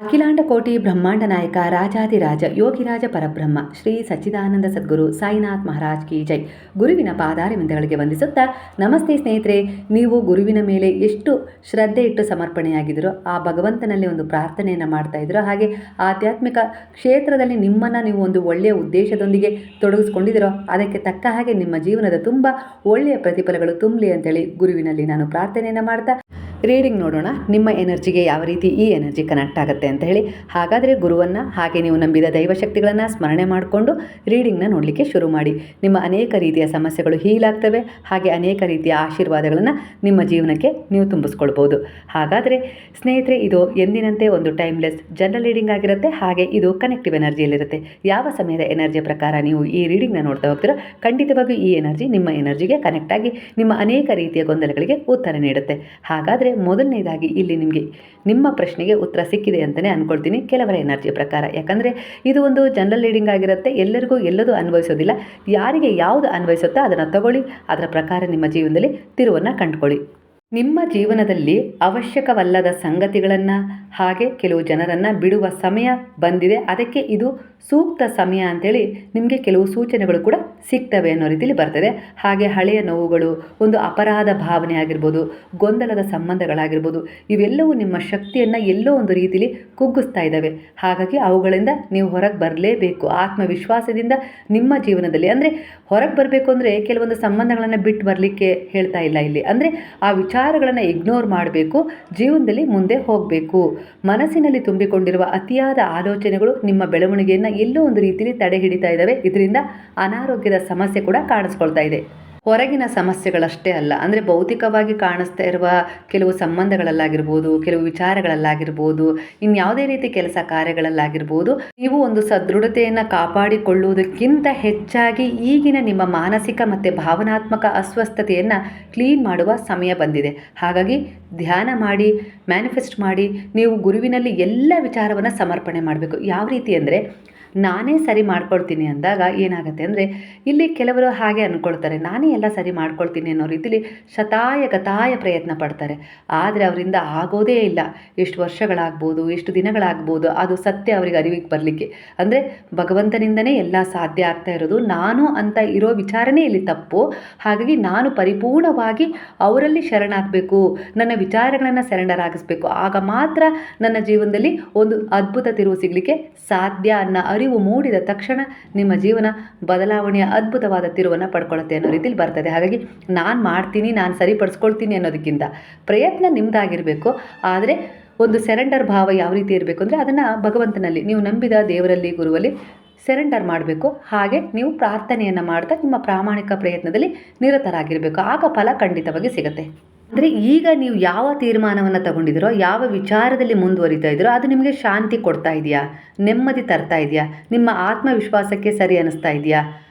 ಅಖಿಲಾಂಡ ಕೋಟಿ ಬ್ರಹ್ಮಾಂಡ ನಾಯಕ ರಾಜಾದಿರಾಜ ಯೋಗಿರಾಜ ಪರಬ್ರಹ್ಮ ಶ್ರೀ ಸಚ್ಚಿದಾನಂದ ಸದ್ಗುರು ಸಾಯಿನಾಥ್ ಮಹಾರಾಜ್ ಕಿ ಜೈ. ಗುರುವಿನ ಪಾದಾರವಿಂದಗಳಿಗೆ ವಂದಿಸುತ್ತಾ, ನಮಸ್ತೆ ಸ್ನೇಹಿತರೆ. ನೀವು ಗುರುವಿನ ಮೇಲೆ ಎಷ್ಟು ಶ್ರದ್ಧೆ ಇಟ್ಟು ಸಮರ್ಪಣೆಯಾಗಿದ್ದೀರೋ, ಆ ಭಗವಂತನಲ್ಲಿ ಒಂದು ಪ್ರಾರ್ಥನೆಯನ್ನು ಮಾಡ್ತಾ ಇದ್ದೀರೋ, ಹಾಗೆ ಆಧ್ಯಾತ್ಮಿಕ ಕ್ಷೇತ್ರದಲ್ಲಿ ನಿಮ್ಮನ್ನು ನೀವು ಒಂದು ಒಳ್ಳೆಯ ಉದ್ದೇಶದೊಂದಿಗೆ ತೊಡಗಿಸ್ಕೊಂಡಿದ್ದೀರೋ, ಅದಕ್ಕೆ ತಕ್ಕ ಹಾಗೆ ನಿಮ್ಮ ಜೀವನದ ತುಂಬ ಒಳ್ಳೆಯ ಪ್ರತಿಫಲಗಳು ತುಂಬಲಿ ಅಂತೇಳಿ ಗುರುವಿನಲ್ಲಿ ನಾನು ಪ್ರಾರ್ಥನೆಯನ್ನು ಮಾಡ್ತಾ ರೀಡಿಂಗ್ ನೋಡೋಣ. ನಿಮ್ಮ ಎನರ್ಜಿಗೆ ಯಾವ ರೀತಿ ಈ ಎನರ್ಜಿ ಕನೆಕ್ಟ್ ಆಗುತ್ತೆ ಅಂತ ಹೇಳಿ. ಹಾಗಾದರೆ ಗುರುವನ್ನು ಹಾಗೆ ನೀವು ನಂಬಿದ ದೈವಶಕ್ತಿಗಳನ್ನು ಸ್ಮರಣೆ ಮಾಡಿಕೊಂಡು ರೀಡಿಂಗ್ನ ನೋಡಲಿಕ್ಕೆ ಶುರು ಮಾಡಿ. ನಿಮ್ಮ ಅನೇಕ ರೀತಿಯ ಸಮಸ್ಯೆಗಳು ಹೀಲ್ ಆಗ್ತವೆ, ಹಾಗೆ ಅನೇಕ ರೀತಿಯ ಆಶೀರ್ವಾದಗಳನ್ನು ನಿಮ್ಮ ಜೀವನಕ್ಕೆ ನೀವು ತುಂಬಿಸ್ಕೊಳ್ಬೋದು. ಹಾಗಾದರೆ ಸ್ನೇಹಿತರೆ, ಇದು ಎಂದಿನಂತೆ ಒಂದು ಟೈಮ್ಲೆಸ್ ಜನರಲ್ ರೀಡಿಂಗ್ ಆಗಿರುತ್ತೆ. ಹಾಗೆ ಇದು ಕನೆಕ್ಟಿವ್ ಎನರ್ಜಿಯಲ್ಲಿರುತ್ತೆ. ಯಾವ ಸಮಯದ ಎನರ್ಜಿಯ ಪ್ರಕಾರ ನೀವು ಈ ರೀಡಿಂಗ್ನ ನೋಡ್ತಾ ಹೋಗ್ತೀರೋ, ಖಂಡಿತವಾಗಿಯೂ ಈ ಎನರ್ಜಿ ನಿಮ್ಮ ಎನರ್ಜಿಗೆ ಕನೆಕ್ಟ್ ಆಗಿ ನಿಮ್ಮ ಅನೇಕ ರೀತಿಯ ಗೊಂದಲಗಳಿಗೆ ಉತ್ತರ ನೀಡುತ್ತೆ. ಹಾಗಾದರೆ ಮೊದಲನೇದಾಗಿ ಇಲ್ಲಿ ನಿಮಗೆ ನಿಮ್ಮ ಪ್ರಶ್ನೆಗೆ ಉತ್ತರ ಸಿಕ್ಕಿದೆ ಅಂತಲೇ ಅಂದ್ಕೊಳ್ತೀನಿ, ಕೆಲವರ ಎನರ್ಜಿಯ ಪ್ರಕಾರ. ಯಾಕಂದರೆ ಇದು ಒಂದು ಜನರಲ್ ರೀಡಿಂಗ್ ಆಗಿರುತ್ತೆ. ಎಲ್ಲರಿಗೂ ಎಲ್ಲದೂ ಅನ್ವಯಿಸೋದಿಲ್ಲ. ಯಾರಿಗೆ ಯಾವುದು ಅನ್ವಯಿಸುತ್ತೋ ಅದನ್ನು ತಗೊಳ್ಳಿ, ಅದರ ಪ್ರಕಾರ ನಿಮ್ಮ ಜೀವನದಲ್ಲಿ ತಿರುವನ್ನು ಕಂಡುಕೊಳ್ಳಿ. ನಿಮ್ಮ ಜೀವನದಲ್ಲಿ ಅವಶ್ಯಕವಲ್ಲದ ಸಂಗತಿಗಳನ್ನು ಹಾಗೆ ಕೆಲವು ಜನರನ್ನು ಬಿಡುವ ಸಮಯ ಬಂದಿದೆ. ಅದಕ್ಕೆ ಇದು ಸೂಕ್ತ ಸಮಯ ಅಂಥೇಳಿ ನಿಮಗೆ ಕೆಲವು ಸೂಚನೆಗಳು ಕೂಡ ಸಿಗ್ತವೆ ಅನ್ನೋ ರೀತಿಯಲ್ಲಿ ಬರ್ತದೆ. ಹಾಗೆ ಹಳೆಯ ನೋವುಗಳು, ಒಂದು ಅಪರಾಧ ಭಾವನೆ ಆಗಿರ್ಬೋದು, ಗೊಂದಲದ ಸಂಬಂಧಗಳಾಗಿರ್ಬೋದು, ಇವೆಲ್ಲವೂ ನಿಮ್ಮ ಶಕ್ತಿಯನ್ನು ಎಲ್ಲೋ ಒಂದು ರೀತಿಯಲ್ಲಿ ಕುಗ್ಗಿಸ್ತಾ ಇದ್ದಾವೆ. ಹಾಗಾಗಿ ಅವುಗಳಿಂದ ನೀವು ಹೊರಗೆ ಬರಲೇಬೇಕು. ಆತ್ಮವಿಶ್ವಾಸದಿಂದ ನಿಮ್ಮ ಜೀವನದಲ್ಲಿ, ಅಂದರೆ ಹೊರಗೆ ಬರಬೇಕು ಅಂದರೆ ಕೆಲವೊಂದು ಸಂಬಂಧಗಳನ್ನು ಬಿಟ್ಟು ಬರಲಿಕ್ಕೆ ಹೇಳ್ತಾ ಇಲ್ಲ ಇಲ್ಲಿ. ಅಂದರೆ ಆ ವಿಚಾರಗಳನ್ನು ಇಗ್ನೋರ್ ಮಾಡಬೇಕು, ಜೀವನದಲ್ಲಿ ಮುಂದೆ ಹೋಗಬೇಕು. ಮನಸ್ಸಿನಲ್ಲಿ ತುಂಬಿಕೊಂಡಿರುವ ಅತಿಯಾದ ಆಲೋಚನೆಗಳು ನಿಮ್ಮ ಬೆಳವಣಿಗೆಯನ್ನು ಎಲ್ಲೋ ಒಂದು ರೀತಿಯಲ್ಲಿ ತಡೆ ಹಿಡಿತಾ ಇದ್ದಾವೆ. ಇದರಿಂದ ಅನಾರೋಗ್ಯದ ಸಮಸ್ಯೆ ಕೂಡ ಕಾಣಿಸ್ಕೊಳ್ತಾ ಇದೆ. ಹೊರಗಿನ ಸಮಸ್ಯೆಗಳಷ್ಟೇ ಅಲ್ಲ, ಅಂದರೆ ಭೌತಿಕವಾಗಿ ಕಾಣಿಸ್ತಾ ಇರುವ ಕೆಲವು ಸಂಬಂಧಗಳಲ್ಲಾಗಿರ್ಬೋದು, ಕೆಲವು ವಿಚಾರಗಳಲ್ಲಾಗಿರ್ಬೋದು, ಇನ್ಯಾವುದೇ ರೀತಿ ಕೆಲಸ ಕಾರ್ಯಗಳಲ್ಲಾಗಿರ್ಬೋದು, ನೀವು ಒಂದು ಸದೃಢತೆಯನ್ನು ಕಾಪಾಡಿಕೊಳ್ಳುವುದಕ್ಕಿಂತ ಹೆಚ್ಚಾಗಿ ಈಗಿನ ನಿಮ್ಮ ಮಾನಸಿಕ ಮತ್ತು ಭಾವನಾತ್ಮಕ ಅಸ್ವಸ್ಥತೆಯನ್ನು ಕ್ಲೀನ್ ಮಾಡುವ ಸಮಯ ಬಂದಿದೆ. ಹಾಗಾಗಿ ಧ್ಯಾನ ಮಾಡಿ, ಮ್ಯಾನಿಫೆಸ್ಟ್ ಮಾಡಿ, ನೀವು ಗುರುವಿನಲ್ಲಿ ಎಲ್ಲ ವಿಚಾರವನ್ನು ಸಮರ್ಪಣೆ ಮಾಡಬೇಕು. ಯಾವ ರೀತಿ ಅಂದರೆ, ನಾನೇ ಸರಿ ಮಾಡ್ಕೊಳ್ತೀನಿ ಅಂದಾಗ ಏನಾಗುತ್ತೆ ಅಂದರೆ, ಇಲ್ಲಿ ಕೆಲವರು ಹಾಗೆ ಅಂದ್ಕೊಳ್ತಾರೆ, ನಾನೇ ಎಲ್ಲ ಸರಿ ಮಾಡ್ಕೊಳ್ತೀನಿ ಅನ್ನೋ ರೀತಿಲಿ ಶತಾಯ ಪ್ರಯತ್ನ ಪಡ್ತಾರೆ. ಆದರೆ ಅವರಿಂದ ಆಗೋದೇ ಇಲ್ಲ. ಎಷ್ಟು ವರ್ಷಗಳಾಗ್ಬೋದು, ಎಷ್ಟು ದಿನಗಳಾಗ್ಬೋದು, ಅದು ಸತ್ಯ ಅವರಿಗೆ ಅರಿವಿಗೆ ಬರಲಿಕ್ಕೆ. ಅಂದರೆ ಭಗವಂತನಿಂದನೇ ಎಲ್ಲ ಸಾಧ್ಯ ಆಗ್ತಾ ಇರೋದು. ನಾನು ಅಂತ ಇರೋ ವಿಚಾರನೇ ಇಲ್ಲಿ ತಪ್ಪು. ಹಾಗಾಗಿ ನಾನು ಪರಿಪೂರ್ಣವಾಗಿ ಅವರಲ್ಲಿ ಶರಣಾಗಬೇಕು, ನನ್ನ ವಿಚಾರಗಳನ್ನು ಸರೆಂಡರ್ ಆಗಿಸ್ಬೇಕು. ಆಗ ಮಾತ್ರ ನನ್ನ ಜೀವನದಲ್ಲಿ ಒಂದು ಅದ್ಭುತ ತಿರುವು ಸಿಗಲಿಕ್ಕೆ ಸಾಧ್ಯ ಅನ್ನೋ ಅರಿವು ಮೂಡಿದ ತಕ್ಷಣ ನಿಮ್ಮ ಜೀವನ ಬದಲಾವಣೆಯ ಅದ್ಭುತವಾದ ತಿರುವನ್ನು ಪಡ್ಕೊಳ್ಳುತ್ತೆ ಅನ್ನೋ ರೀತಿಯಲ್ಲಿ ಬರ್ತದೆ. ಹಾಗಾಗಿ ನಾನು ಮಾಡ್ತೀನಿ, ನಾನು ಸರಿಪಡಿಸ್ಕೊಳ್ತೀನಿ ಅನ್ನೋದಕ್ಕಿಂತ ಪ್ರಯತ್ನ ನಿಮ್ಮದಾಗಿರಬೇಕು. ಆದರೆ ಒಂದು ಸೆರೆಂಡರ್ ಭಾವ ಯಾವ ರೀತಿ ಇರಬೇಕು ಅಂದರೆ, ಅದನ್ನು ಭಗವಂತನಲ್ಲಿ, ನೀವು ನಂಬಿದ ದೇವರಲ್ಲಿ, ಗುರುವಲ್ಲಿ ಸೆರೆಂಡರ್ ಮಾಡಬೇಕು. ಹಾಗೆ ನೀವು ಪ್ರಾರ್ಥನೆಯನ್ನು ಮಾಡ್ತಾ ನಿಮ್ಮ ಪ್ರಾಮಾಣಿಕ ಪ್ರಯತ್ನದಲ್ಲಿ ನಿರತರಾಗಿರಬೇಕು. ಆಗ ಫಲ ಖಂಡಿತವಾಗಿ ಸಿಗುತ್ತೆ. ಅಂದರೆ ಈಗ ನೀವು ಯಾವ ತೀರ್ಮಾನವನ್ನು ತಗೊಂಡಿದ್ದೀರೋ, ಯಾವ ವಿಚಾರದಲ್ಲಿ ಮುಂದುವರಿತಾ ಇದ್ದೀರೋ, ಅದು ನಿಮಗೆ ಶಾಂತಿ ಕೊಡ್ತಾ ಇದೆಯಾ, ನೆಮ್ಮದಿ ತರ್ತಾ ಇದೆಯಾ, ನಿಮ್ಮ ಆತ್ಮವಿಶ್ವಾಸಕ್ಕೆ ಸರಿ ಅನ್ನಿಸ್ತಾ ಇದೆಯಾ?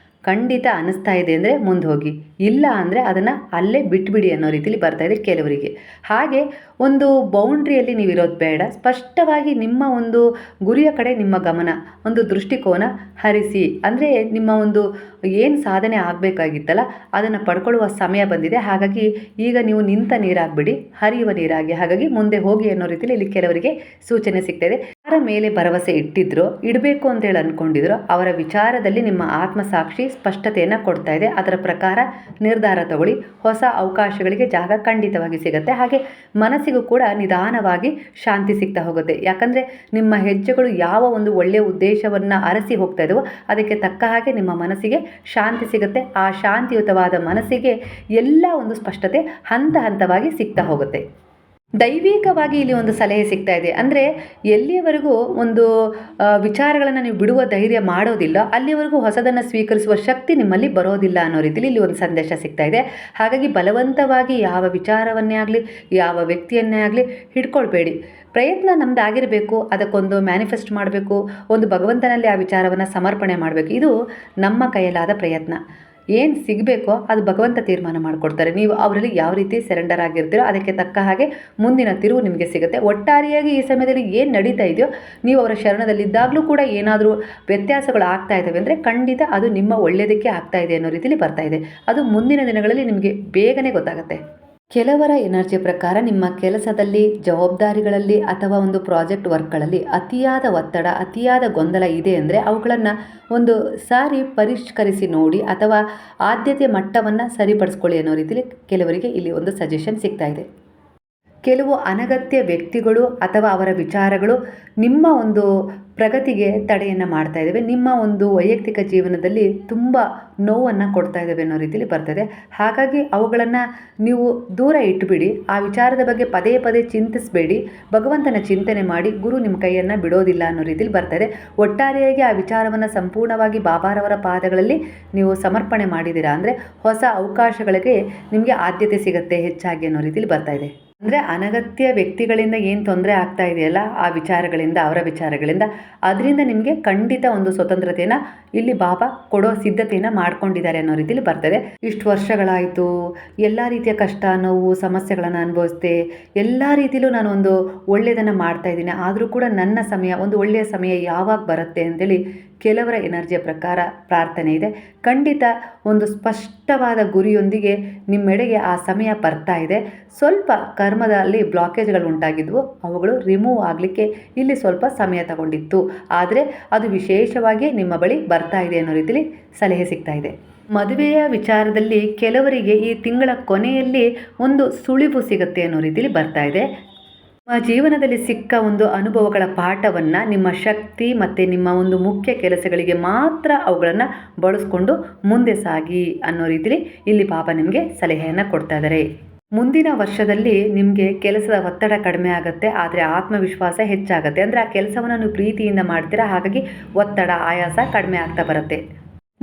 ಖಂಡಿತ ಅನ್ನಿಸ್ತಾ ಇದೆ ಅಂದರೆ ಮುಂದೆ ಹೋಗಿ, ಇಲ್ಲ ಅಂದರೆ ಅದನ್ನು ಅಲ್ಲೇ ಬಿಟ್ಬಿಡಿ ಅನ್ನೋ ರೀತಿಲಿ ಬರ್ತಾ ಇದೆ ಕೆಲವರಿಗೆ. ಹಾಗೆ ಒಂದು ಬೌಂಡ್ರಿಯಲ್ಲಿ ನೀವು ಇರೋದು ಬೇಡ. ಸ್ಪಷ್ಟವಾಗಿ ನಿಮ್ಮ ಒಂದು ಗುರಿಯ ಕಡೆ ನಿಮ್ಮ ಗಮನ, ಒಂದು ದೃಷ್ಟಿಕೋನ ಹರಿಸಿ. ಅಂದರೆ ನಿಮ್ಮ ಒಂದು ಏನು ಸಾಧನೆ ಆಗಬೇಕಾಗಿತ್ತಲ್ಲ, ಅದನ್ನು ಪಡ್ಕೊಳ್ಳುವ ಸಮಯ ಬಂದಿದೆ. ಹಾಗಾಗಿ ಈಗ ನೀವು ನಿಂತ ನೀರಾಗಬೇಡಿ, ಹರಿಯುವ ನೀರಾಗಿ. ಹಾಗಾಗಿ ಮುಂದೆ ಹೋಗಿ ಅನ್ನೋ ರೀತಿಯಲ್ಲಿ ಇಲ್ಲಿ ಕೆಲವರಿಗೆ ಸೂಚನೆ ಸಿಗ್ತಾಯಿದೆ. ಯಾರ ಮೇಲೆ ಭರವಸೆ ಇಟ್ಟಿದ್ರೋ, ಇಡಬೇಕು ಅಂತೇಳಿ ಅಂದ್ಕೊಂಡಿದ್ರು, ಅವರ ವಿಚಾರದಲ್ಲಿ ನಿಮ್ಮ ಆತ್ಮಸಾಕ್ಷಿ ಸ್ಪಷ್ಟತೆಯನ್ನು ಕೊಡ್ತಾ ಇದೆ. ಅದರ ಪ್ರಕಾರ ನಿರ್ಧಾರ ತಗೊಳ್ಳಿ. ಹೊಸ ಅವಕಾಶಗಳಿಗೆ ಜಾಗ ಖಂಡಿತವಾಗಿ ಸಿಗುತ್ತೆ. ಹಾಗೆ ಮನಸ್ಸಿಗೂ ಕೂಡ ನಿಧಾನವಾಗಿ ಶಾಂತಿ ಸಿಗ್ತಾ ಹೋಗುತ್ತೆ. ಯಾಕಂದರೆ ನಿಮ್ಮ ಹೆಜ್ಜೆಗಳು ಯಾವ ಒಂದು ಒಳ್ಳೆಯ ಉದ್ದೇಶವನ್ನು ಅರಸಿ ಹೋಗ್ತಾ ಇದ್ದಾವೋ, ಅದಕ್ಕೆ ತಕ್ಕ ಹಾಗೆ ನಿಮ್ಮ ಮನಸ್ಸಿಗೆ ಶಾಂತಿ ಸಿಗುತ್ತೆ. ಆ ಶಾಂತಿಯುತವಾದ ಮನಸ್ಸಿಗೆ ಎಲ್ಲ ಒಂದು ಸ್ಪಷ್ಟತೆ ಹಂತ ಹಂತವಾಗಿ ಸಿಗ್ತಾ ಹೋಗುತ್ತೆ. ದೈವಿಕವಾಗಿ ಇಲ್ಲಿ ಒಂದು ಸಲಹೆ ಸಿಗ್ತಾ ಇದೆ. ಅಂದರೆ ಎಲ್ಲಿಯವರೆಗೂ ಒಂದು ವಿಚಾರಗಳನ್ನು ನೀವು ಬಿಡುವ ಧೈರ್ಯ ಮಾಡೋದಿಲ್ಲ, ಅಲ್ಲಿವರೆಗೂ ಹೊಸದನ್ನು ಸ್ವೀಕರಿಸುವ ಶಕ್ತಿ ನಿಮ್ಮಲ್ಲಿ ಬರೋದಿಲ್ಲ ಅನ್ನೋ ರೀತಿಯಲ್ಲಿ ಇಲ್ಲಿ ಒಂದು ಸಂದೇಶ ಸಿಗ್ತಾ ಇದೆ. ಹಾಗಾಗಿ ಬಲವಂತವಾಗಿ ಯಾವ ವಿಚಾರವನ್ನೇ ಆಗಲಿ, ಯಾವ ವ್ಯಕ್ತಿಯನ್ನೇ ಆಗಲಿ ಹಿಡ್ಕೊಳ್ಬೇಡಿ. ಪ್ರಯತ್ನ ನಮ್ಮದಾಗಿರಬೇಕು. ಅದಕ್ಕೊಂದು ಮ್ಯಾನಿಫೆಸ್ಟ್ ಮಾಡಬೇಕು, ಒಂದು ಭಗವಂತನಲ್ಲಿ ಆ ವಿಚಾರವನ್ನು ಸಮರ್ಪಣೆ ಮಾಡಬೇಕು. ಇದು ನಮ್ಮ ಕೈಯಲ್ಲಾದ ಪ್ರಯತ್ನ. ಏನು ಸಿಗಬೇಕೋ ಅದು ಭಗವಂತ ತೀರ್ಮಾನ ಮಾಡಿಕೊಡ್ತಾರೆ. ನೀವು ಅವರಲ್ಲಿ ಯಾವ ರೀತಿ ಸೆರೆಂಡರ್ ಆಗಿರ್ತೀರೋ ಅದಕ್ಕೆ ತಕ್ಕ ಹಾಗೆ ಮುಂದಿನ ತಿರುವು ನಿಮಗೆ ಸಿಗುತ್ತೆ. ಒಟ್ಟಾರೆಯಾಗಿ ಈ ಸಮಯದಲ್ಲಿ ಏನು ನಡೀತಾ ಇದೆಯೋ, ನೀವು ಅವರ ಶರಣದಲ್ಲಿದ್ದಾಗಲೂ ಕೂಡ ಏನಾದರೂ ವ್ಯತ್ಯಾಸಗಳು ಆಗ್ತಾ ಇದ್ದಾವೆ ಅಂದರೆ ಖಂಡಿತ ಅದು ನಿಮ್ಮ ಒಳ್ಳೆಯದಕ್ಕೆ ಆಗ್ತಾ ಇದೆ ಅನ್ನೋ ರೀತಿಯಲ್ಲಿ ಬರ್ತಾ ಇದೆ. ಅದು ಮುಂದಿನ ದಿನಗಳಲ್ಲಿ ನಿಮಗೆ ಬೇಗನೆ ಗೊತ್ತಾಗುತ್ತೆ. ಕೆಲವರ ಎನರ್ಜಿ ಪ್ರಕಾರ ನಿಮ್ಮ ಕೆಲಸದಲ್ಲಿ, ಜವಾಬ್ದಾರಿಗಳಲ್ಲಿ ಅಥವಾ ಒಂದು ಪ್ರಾಜೆಕ್ಟ್ ವರ್ಕ್ಗಳಲ್ಲಿ ಅತಿಯಾದ ಒತ್ತಡ, ಅತಿಯಾದ ಗೊಂದಲ ಇದೆ ಅಂದರೆ ಅವುಗಳನ್ನು ಒಂದು ಸಾರಿ ಪರಿಷ್ಕರಿಸಿ ನೋಡಿ ಅಥವಾ ಆದ್ಯತೆ ಮಟ್ಟವನ್ನು ಸರಿಪಡಿಸ್ಕೊಳ್ಳಿ ಅನ್ನೋ ರೀತಿಯಲ್ಲಿ ಕೆಲವರಿಗೆ ಇಲ್ಲಿ ಒಂದು ಸಜೆಷನ್ ಸಿಗ್ತಾ ಇದೆ. ಕೆಲವು ಅನಗತ್ಯ ವ್ಯಕ್ತಿಗಳು ಅಥವಾ ಅವರ ವಿಚಾರಗಳು ನಿಮ್ಮ ಒಂದು ಪ್ರಗತಿಗೆ ತಡೆಯನ್ನು ಮಾಡ್ತಾ ಇದ್ದಾವೆ, ನಿಮ್ಮ ಒಂದು ವೈಯಕ್ತಿಕ ಜೀವನದಲ್ಲಿ ತುಂಬ ನೋವನ್ನು ಕೊಡ್ತಾ ಇದ್ದಾವೆ ಅನ್ನೋ ರೀತಿಯಲ್ಲಿ ಬರ್ತದೆ. ಹಾಗಾಗಿ ಅವುಗಳನ್ನು ನೀವು ದೂರ ಇಟ್ಟುಬಿಡಿ. ಆ ವಿಚಾರದ ಬಗ್ಗೆ ಪದೇ ಪದೇ ಚಿಂತಿಸಬೇಡಿ. ಭಗವಂತನ ಚಿಂತನೆ ಮಾಡಿ. ಗುರು ನಿಮ್ಮ ಕೈಯನ್ನು ಬಿಡೋದಿಲ್ಲ ಅನ್ನೋ ರೀತಿಯಲ್ಲಿ ಬರ್ತದೆ. ಒಟ್ಟಾರೆಯಾಗಿ ಆ ವಿಚಾರವನ್ನು ಸಂಪೂರ್ಣವಾಗಿ ಬಾಬಾರವರ ಪಾದಗಳಲ್ಲಿ ನೀವು ಸಮರ್ಪಣೆ ಮಾಡಿದ್ದೀರಾ ಅಂದರೆ ಹೊಸ ಅವಕಾಶಗಳಿಗೆ ನಿಮಗೆ ಆದ್ಯತೆ ಸಿಗುತ್ತೆ ಹೆಚ್ಚಾಗಿ ಅನ್ನೋ ರೀತಿಯಲ್ಲಿ ಬರ್ತಾ ಇದೆ. ಅಂದರೆ ಅನಗತ್ಯ ವ್ಯಕ್ತಿಗಳಿಂದ ಏನು ತೊಂದರೆ ಆಗ್ತಾ ಇದೆಯಲ್ಲ, ಆ ವಿಚಾರಗಳಿಂದ, ಅವರ ವಿಚಾರಗಳಿಂದ, ಅದರಿಂದ ನಿಮಗೆ ಖಂಡಿತ ಒಂದು ಸ್ವತಂತ್ರತೆಯನ್ನು ಇಲ್ಲಿ ಬಾಬಾ ಕೊಡೋ ಸಿದ್ಧತೆಯನ್ನು ಮಾಡ್ಕೊಂಡಿದ್ದಾರೆ ಅನ್ನೋ ರೀತಿಯಲ್ಲಿ ಬರ್ತದೆ. ಇಷ್ಟು ವರ್ಷಗಳಾಯಿತು, ಎಲ್ಲ ರೀತಿಯ ಕಷ್ಟ, ನೋವು, ಸಮಸ್ಯೆಗಳನ್ನು ಅನುಭವಿಸ್ದೆ, ಎಲ್ಲ ರೀತಿಯಲ್ಲೂ ನಾನು ಒಂದು ಒಳ್ಳೆಯದನ್ನು ಮಾಡ್ತಾ ಇದ್ದೀನಿ, ಆದರೂ ಕೂಡ ನನ್ನ ಸಮಯ, ಒಂದು ಒಳ್ಳೆಯ ಸಮಯ ಯಾವಾಗ ಬರುತ್ತೆ ಅಂತೇಳಿ ಕೆಲವರ ಎನರ್ಜಿಯ ಪ್ರಕಾರ ಪ್ರಾರ್ಥನೆ ಇದೆ. ಖಂಡಿತ ಒಂದು ಸ್ಪಷ್ಟವಾದ ಗುರಿಯೊಂದಿಗೆ ನಿಮ್ಮೆಡೆಗೆ ಆ ಸಮಯ ಬರ್ತಾ ಇದೆ. ಸ್ವಲ್ಪ ಕರ್ಮದಲ್ಲಿ ಬ್ಲಾಕೇಜ್ಗಳು ಉಂಟಾಗಿದ್ವು, ಅವುಗಳು ರಿಮೂವ್ ಆಗಲಿಕ್ಕೆ ಇಲ್ಲಿ ಸ್ವಲ್ಪ ಸಮಯ ತಗೊಂಡಿತ್ತು. ಆದರೆ ಅದು ವಿಶೇಷವಾಗಿ ನಿಮ್ಮ ಬಳಿ ಬರ್ತಾ ಇದೆ ಅನ್ನೋ ರೀತಿಯಲ್ಲಿ ಸಲಹೆ ಸಿಗ್ತಾ ಇದೆ. ಮದುವೆಯ ವಿಚಾರದಲ್ಲಿ ಕೆಲವರಿಗೆ ಈ ತಿಂಗಳ ಕೊನೆಯಲ್ಲಿ ಒಂದು ಸುಳಿವು ಸಿಗುತ್ತೆ ಅನ್ನೋ ರೀತಿಯಲ್ಲಿ ಬರ್ತಾ ಇದೆ. ನಿಮ್ಮ ಜೀವನದಲ್ಲಿ ಸಿಕ್ಕ ಒಂದು ಅನುಭವಗಳ ಪಾಠವನ್ನು ನಿಮ್ಮ ಶಕ್ತಿ ಮತ್ತು ನಿಮ್ಮ ಒಂದು ಮುಖ್ಯ ಕೆಲಸಗಳಿಗೆ ಮಾತ್ರ ಅವುಗಳನ್ನು ಬಳಸ್ಕೊಂಡು ಮುಂದೆ ಸಾಗಿ ಅನ್ನೋ ರೀತಿಯಲ್ಲಿ ಇಲ್ಲಿ ಬಾಬಾ ನಿಮಗೆ ಸಲಹೆಯನ್ನು ಕೊಡ್ತಾ ಇದ್ದಾರೆ. ಮುಂದಿನ ವರ್ಷದಲ್ಲಿ ನಿಮಗೆ ಕೆಲಸದ ಒತ್ತಡ ಕಡಿಮೆ ಆಗುತ್ತೆ, ಆದರೆ ಆತ್ಮವಿಶ್ವಾಸ ಹೆಚ್ಚಾಗುತ್ತೆ. ಅಂದರೆ ಆ ಕೆಲಸವನ್ನು ನೀವು ಪ್ರೀತಿಯಿಂದ ಮಾಡ್ತೀರಾ, ಹಾಗಾಗಿ ಒತ್ತಡ, ಆಯಾಸ ಕಡಿಮೆ ಆಗ್ತಾ ಬರುತ್ತೆ.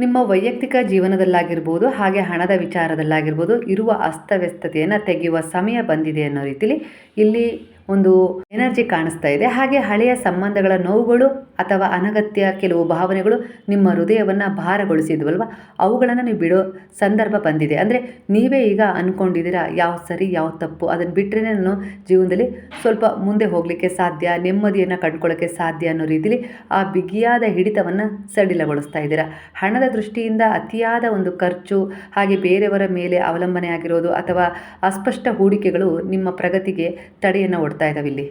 ನಿಮ್ಮ ವೈಯಕ್ತಿಕ ಜೀವನದಲ್ಲಾಗಿರ್ಬೋದು, ಹಾಗೆ ಹಣದ ವಿಚಾರದಲ್ಲಾಗಿರ್ಬೋದು ಇರುವ ಅಸ್ತವ್ಯಸ್ತತೆಯನ್ನು ತೆಗೆಯುವ ಸಮಯ ಬಂದಿದೆ ಅನ್ನೋ ರೀತಿಯಲ್ಲಿ ಇಲ್ಲಿ ಒಂದು ಎನರ್ಜಿ ಕಾಣಿಸ್ತಾ ಇದೆ. ಹಾಗೆ ಹಳೆಯ ಸಂಬಂಧಗಳ ನೋವುಗಳು ಅಥವಾ ಅನಗತ್ಯ ಕೆಲವು ಭಾವನೆಗಳು ನಿಮ್ಮ ಹೃದಯವನ್ನು ಭಾರಗೊಳಿಸಿದ್ವಲ್ವ, ಅವುಗಳನ್ನು ನೀವು ಬಿಡೋ ಸಂದರ್ಭ ಬಂದಿದೆ. ಅಂದರೆ ನೀವೇ ಈಗ ಅಂದ್ಕೊಂಡಿದ್ದೀರಾ ಯಾವ ಸರಿ ಯಾವ ತಪ್ಪು, ಅದನ್ನು ಬಿಟ್ಟರೆ ನಾನು ಜೀವನದಲ್ಲಿ ಸ್ವಲ್ಪ ಮುಂದೆ ಹೋಗಲಿಕ್ಕೆ ಸಾಧ್ಯ, ನೆಮ್ಮದಿಯನ್ನು ಕಂಡುಕೊಳ್ಳೋಕ್ಕೆ ಸಾಧ್ಯ ಅನ್ನೋ ರೀತಿಯಲ್ಲಿ ಆ ಬಿಗಿಯಾದ ಹಿಡಿತವನ್ನು ಸಡಿಲಗೊಳಿಸ್ತಾ ಇದ್ದೀರಾ. ಹಣದ ದೃಷ್ಟಿಯಿಂದ ಅತಿಯಾದ ಒಂದು ಖರ್ಚು, ಹಾಗೆ ಬೇರೆಯವರ ಮೇಲೆ ಅವಲಂಬನೆ ಆಗಿರೋದು ಅಥವಾ ಅಸ್ಪಷ್ಟ ಹೂಡಿಕೆಗಳು ನಿಮ್ಮ ಪ್ರಗತಿಗೆ ತಡೆಯನ್ನು ಒಡ್ತಾ ಇದ್ದಾವೆ. ಇಲ್ಲಿ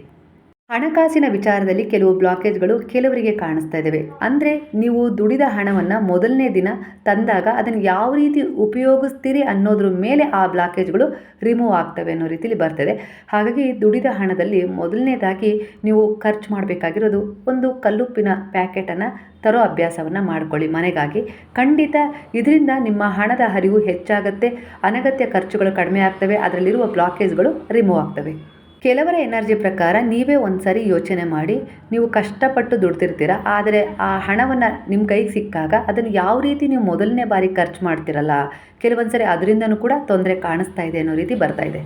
ಹಣಕಾಸಿನ ವಿಚಾರದಲ್ಲಿ ಕೆಲವು ಬ್ಲಾಕೇಜ್ಗಳು ಕೆಲವರಿಗೆ ಕಾಣಿಸ್ತಾ ಇದ್ದಾವೆ. ಅಂದರೆ ನೀವು ದುಡಿದ ಹಣವನ್ನು ಮೊದಲನೇ ದಿನ ತಂದಾಗ ಅದನ್ನು ಯಾವ ರೀತಿ ಉಪಯೋಗಿಸ್ತೀರಿ ಅನ್ನೋದ್ರ ಮೇಲೆ ಆ ಬ್ಲಾಕೇಜ್ಗಳು ರಿಮೂವ್ ಆಗ್ತವೆ ಅನ್ನೋ ರೀತಿಯಲ್ಲಿ ಬರ್ತದೆ. ಹಾಗಾಗಿ ದುಡಿದ ಹಣದಲ್ಲಿ ಮೊದಲನೇದಾಗಿ ನೀವು ಖರ್ಚು ಮಾಡಬೇಕಾಗಿರೋದು ಒಂದು ಕಲ್ಲುಪ್ಪಿನ ಪ್ಯಾಕೆಟನ್ನು ತರೋ ಅಭ್ಯಾಸವನ್ನು ಮಾಡಿಕೊಳ್ಳಿ ಮನೆಗಾಗಿ. ಖಂಡಿತ ಇದರಿಂದ ನಿಮ್ಮ ಹಣದ ಹರಿವು ಹೆಚ್ಚಾಗುತ್ತೆ, ಅನಗತ್ಯ ಖರ್ಚುಗಳು ಕಡಿಮೆ ಆಗ್ತವೆ, ಅದರಲ್ಲಿರುವ ಬ್ಲಾಕೇಜ್ಗಳು ರಿಮೂವ್ ಆಗ್ತವೆ. ಕೆಲವರ ಎನರ್ಜಿ ಪ್ರಕಾರ ನೀವೇ ಒಂದು ಸಾರಿ ಯೋಚನೆ ಮಾಡಿ, ನೀವು ಕಷ್ಟಪಟ್ಟು ದುಡ್ದಿರ್ತೀರ, ಆದರೆ ಆ ಹಣವನ್ನು ನಿಮ್ಮ ಕೈಗೆ ಸಿಕ್ಕಾಗ ಅದನ್ನು ಯಾವ ರೀತಿ ನೀವು ಮೊದಲನೇ ಬಾರಿ ಖರ್ಚು ಮಾಡ್ತಿರಲ್ಲ, ಕೆಲವೊಂದು ಸರಿ ಅದರಿಂದನೂ ಕೂಡ ತೊಂದರೆ ಕಾಣಿಸ್ತಾ ಇದೆ ಅನ್ನೋ ರೀತಿ ಬರ್ತಾ ಇದೆ.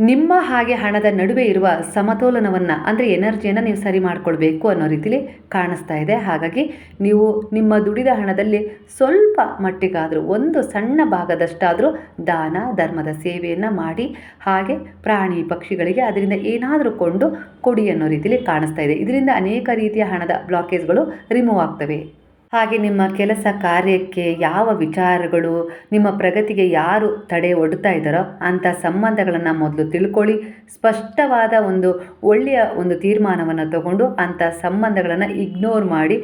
ನಿಮ್ಮ ಹಾಗೆ ಹಣದ ನಡುವೆ ಇರುವ ಸಮತೋಲನವನ್ನು ಅಂದರೆ ಎನರ್ಜಿಯನ್ನು ನೀವು ಸರಿ ಮಾಡಿಕೊಳ್ಬೇಕು ಅನ್ನೋ ರೀತಿಲಿ ಕಾಣಿಸ್ತಾ ಇದೆ. ಹಾಗಾಗಿ ನೀವು ನಿಮ್ಮ ದುಡಿದ ಹಣದಲ್ಲಿ ಸ್ವಲ್ಪ ಮಟ್ಟಿಗಾದರೂ ಒಂದು ಸಣ್ಣ ಭಾಗದಷ್ಟಾದರೂ ದಾನ ಧರ್ಮದ ಸೇವೆಯನ್ನು ಮಾಡಿ, ಹಾಗೆ ಪ್ರಾಣಿ ಪಕ್ಷಿಗಳಿಗೆ ಅದರಿಂದ ಏನಾದರೂ ಕೊಂಡು ಕೊಡಿ ಅನ್ನೋ ರೀತಿಲಿ ಕಾಣಿಸ್ತಾ ಇದೆ. ಇದರಿಂದ ಅನೇಕ ರೀತಿಯ ಹಣದ ಬ್ಲಾಕೇಜ್ಗಳು ರಿಮೂವ್ ಆಗ್ತವೆ. ಹಾಗೆ ನಿಮ್ಮ ಕೆಲಸ ಕಾರ್ಯಕ್ಕೆ ಯಾವ ವಿಚಾರಗಳು, ನಿಮ್ಮ ಪ್ರಗತಿಗೆ ಯಾರು ತಡೆ ಒಡ್ತಾ ಇದ್ದಾರೋ ಅಂಥ ಸಂಬಂಧಗಳನ್ನು ಮೊದಲು ತಿಳ್ಕೊಳ್ಳಿ. ಸ್ಪಷ್ಟವಾದ ಒಂದು ಒಳ್ಳೆಯ ಒಂದು ತೀರ್ಮಾನವನ್ನು ತಗೊಂಡು ಅಂಥ ಸಂಬಂಧಗಳನ್ನು ಇಗ್ನೋರ್ ಮಾಡಿ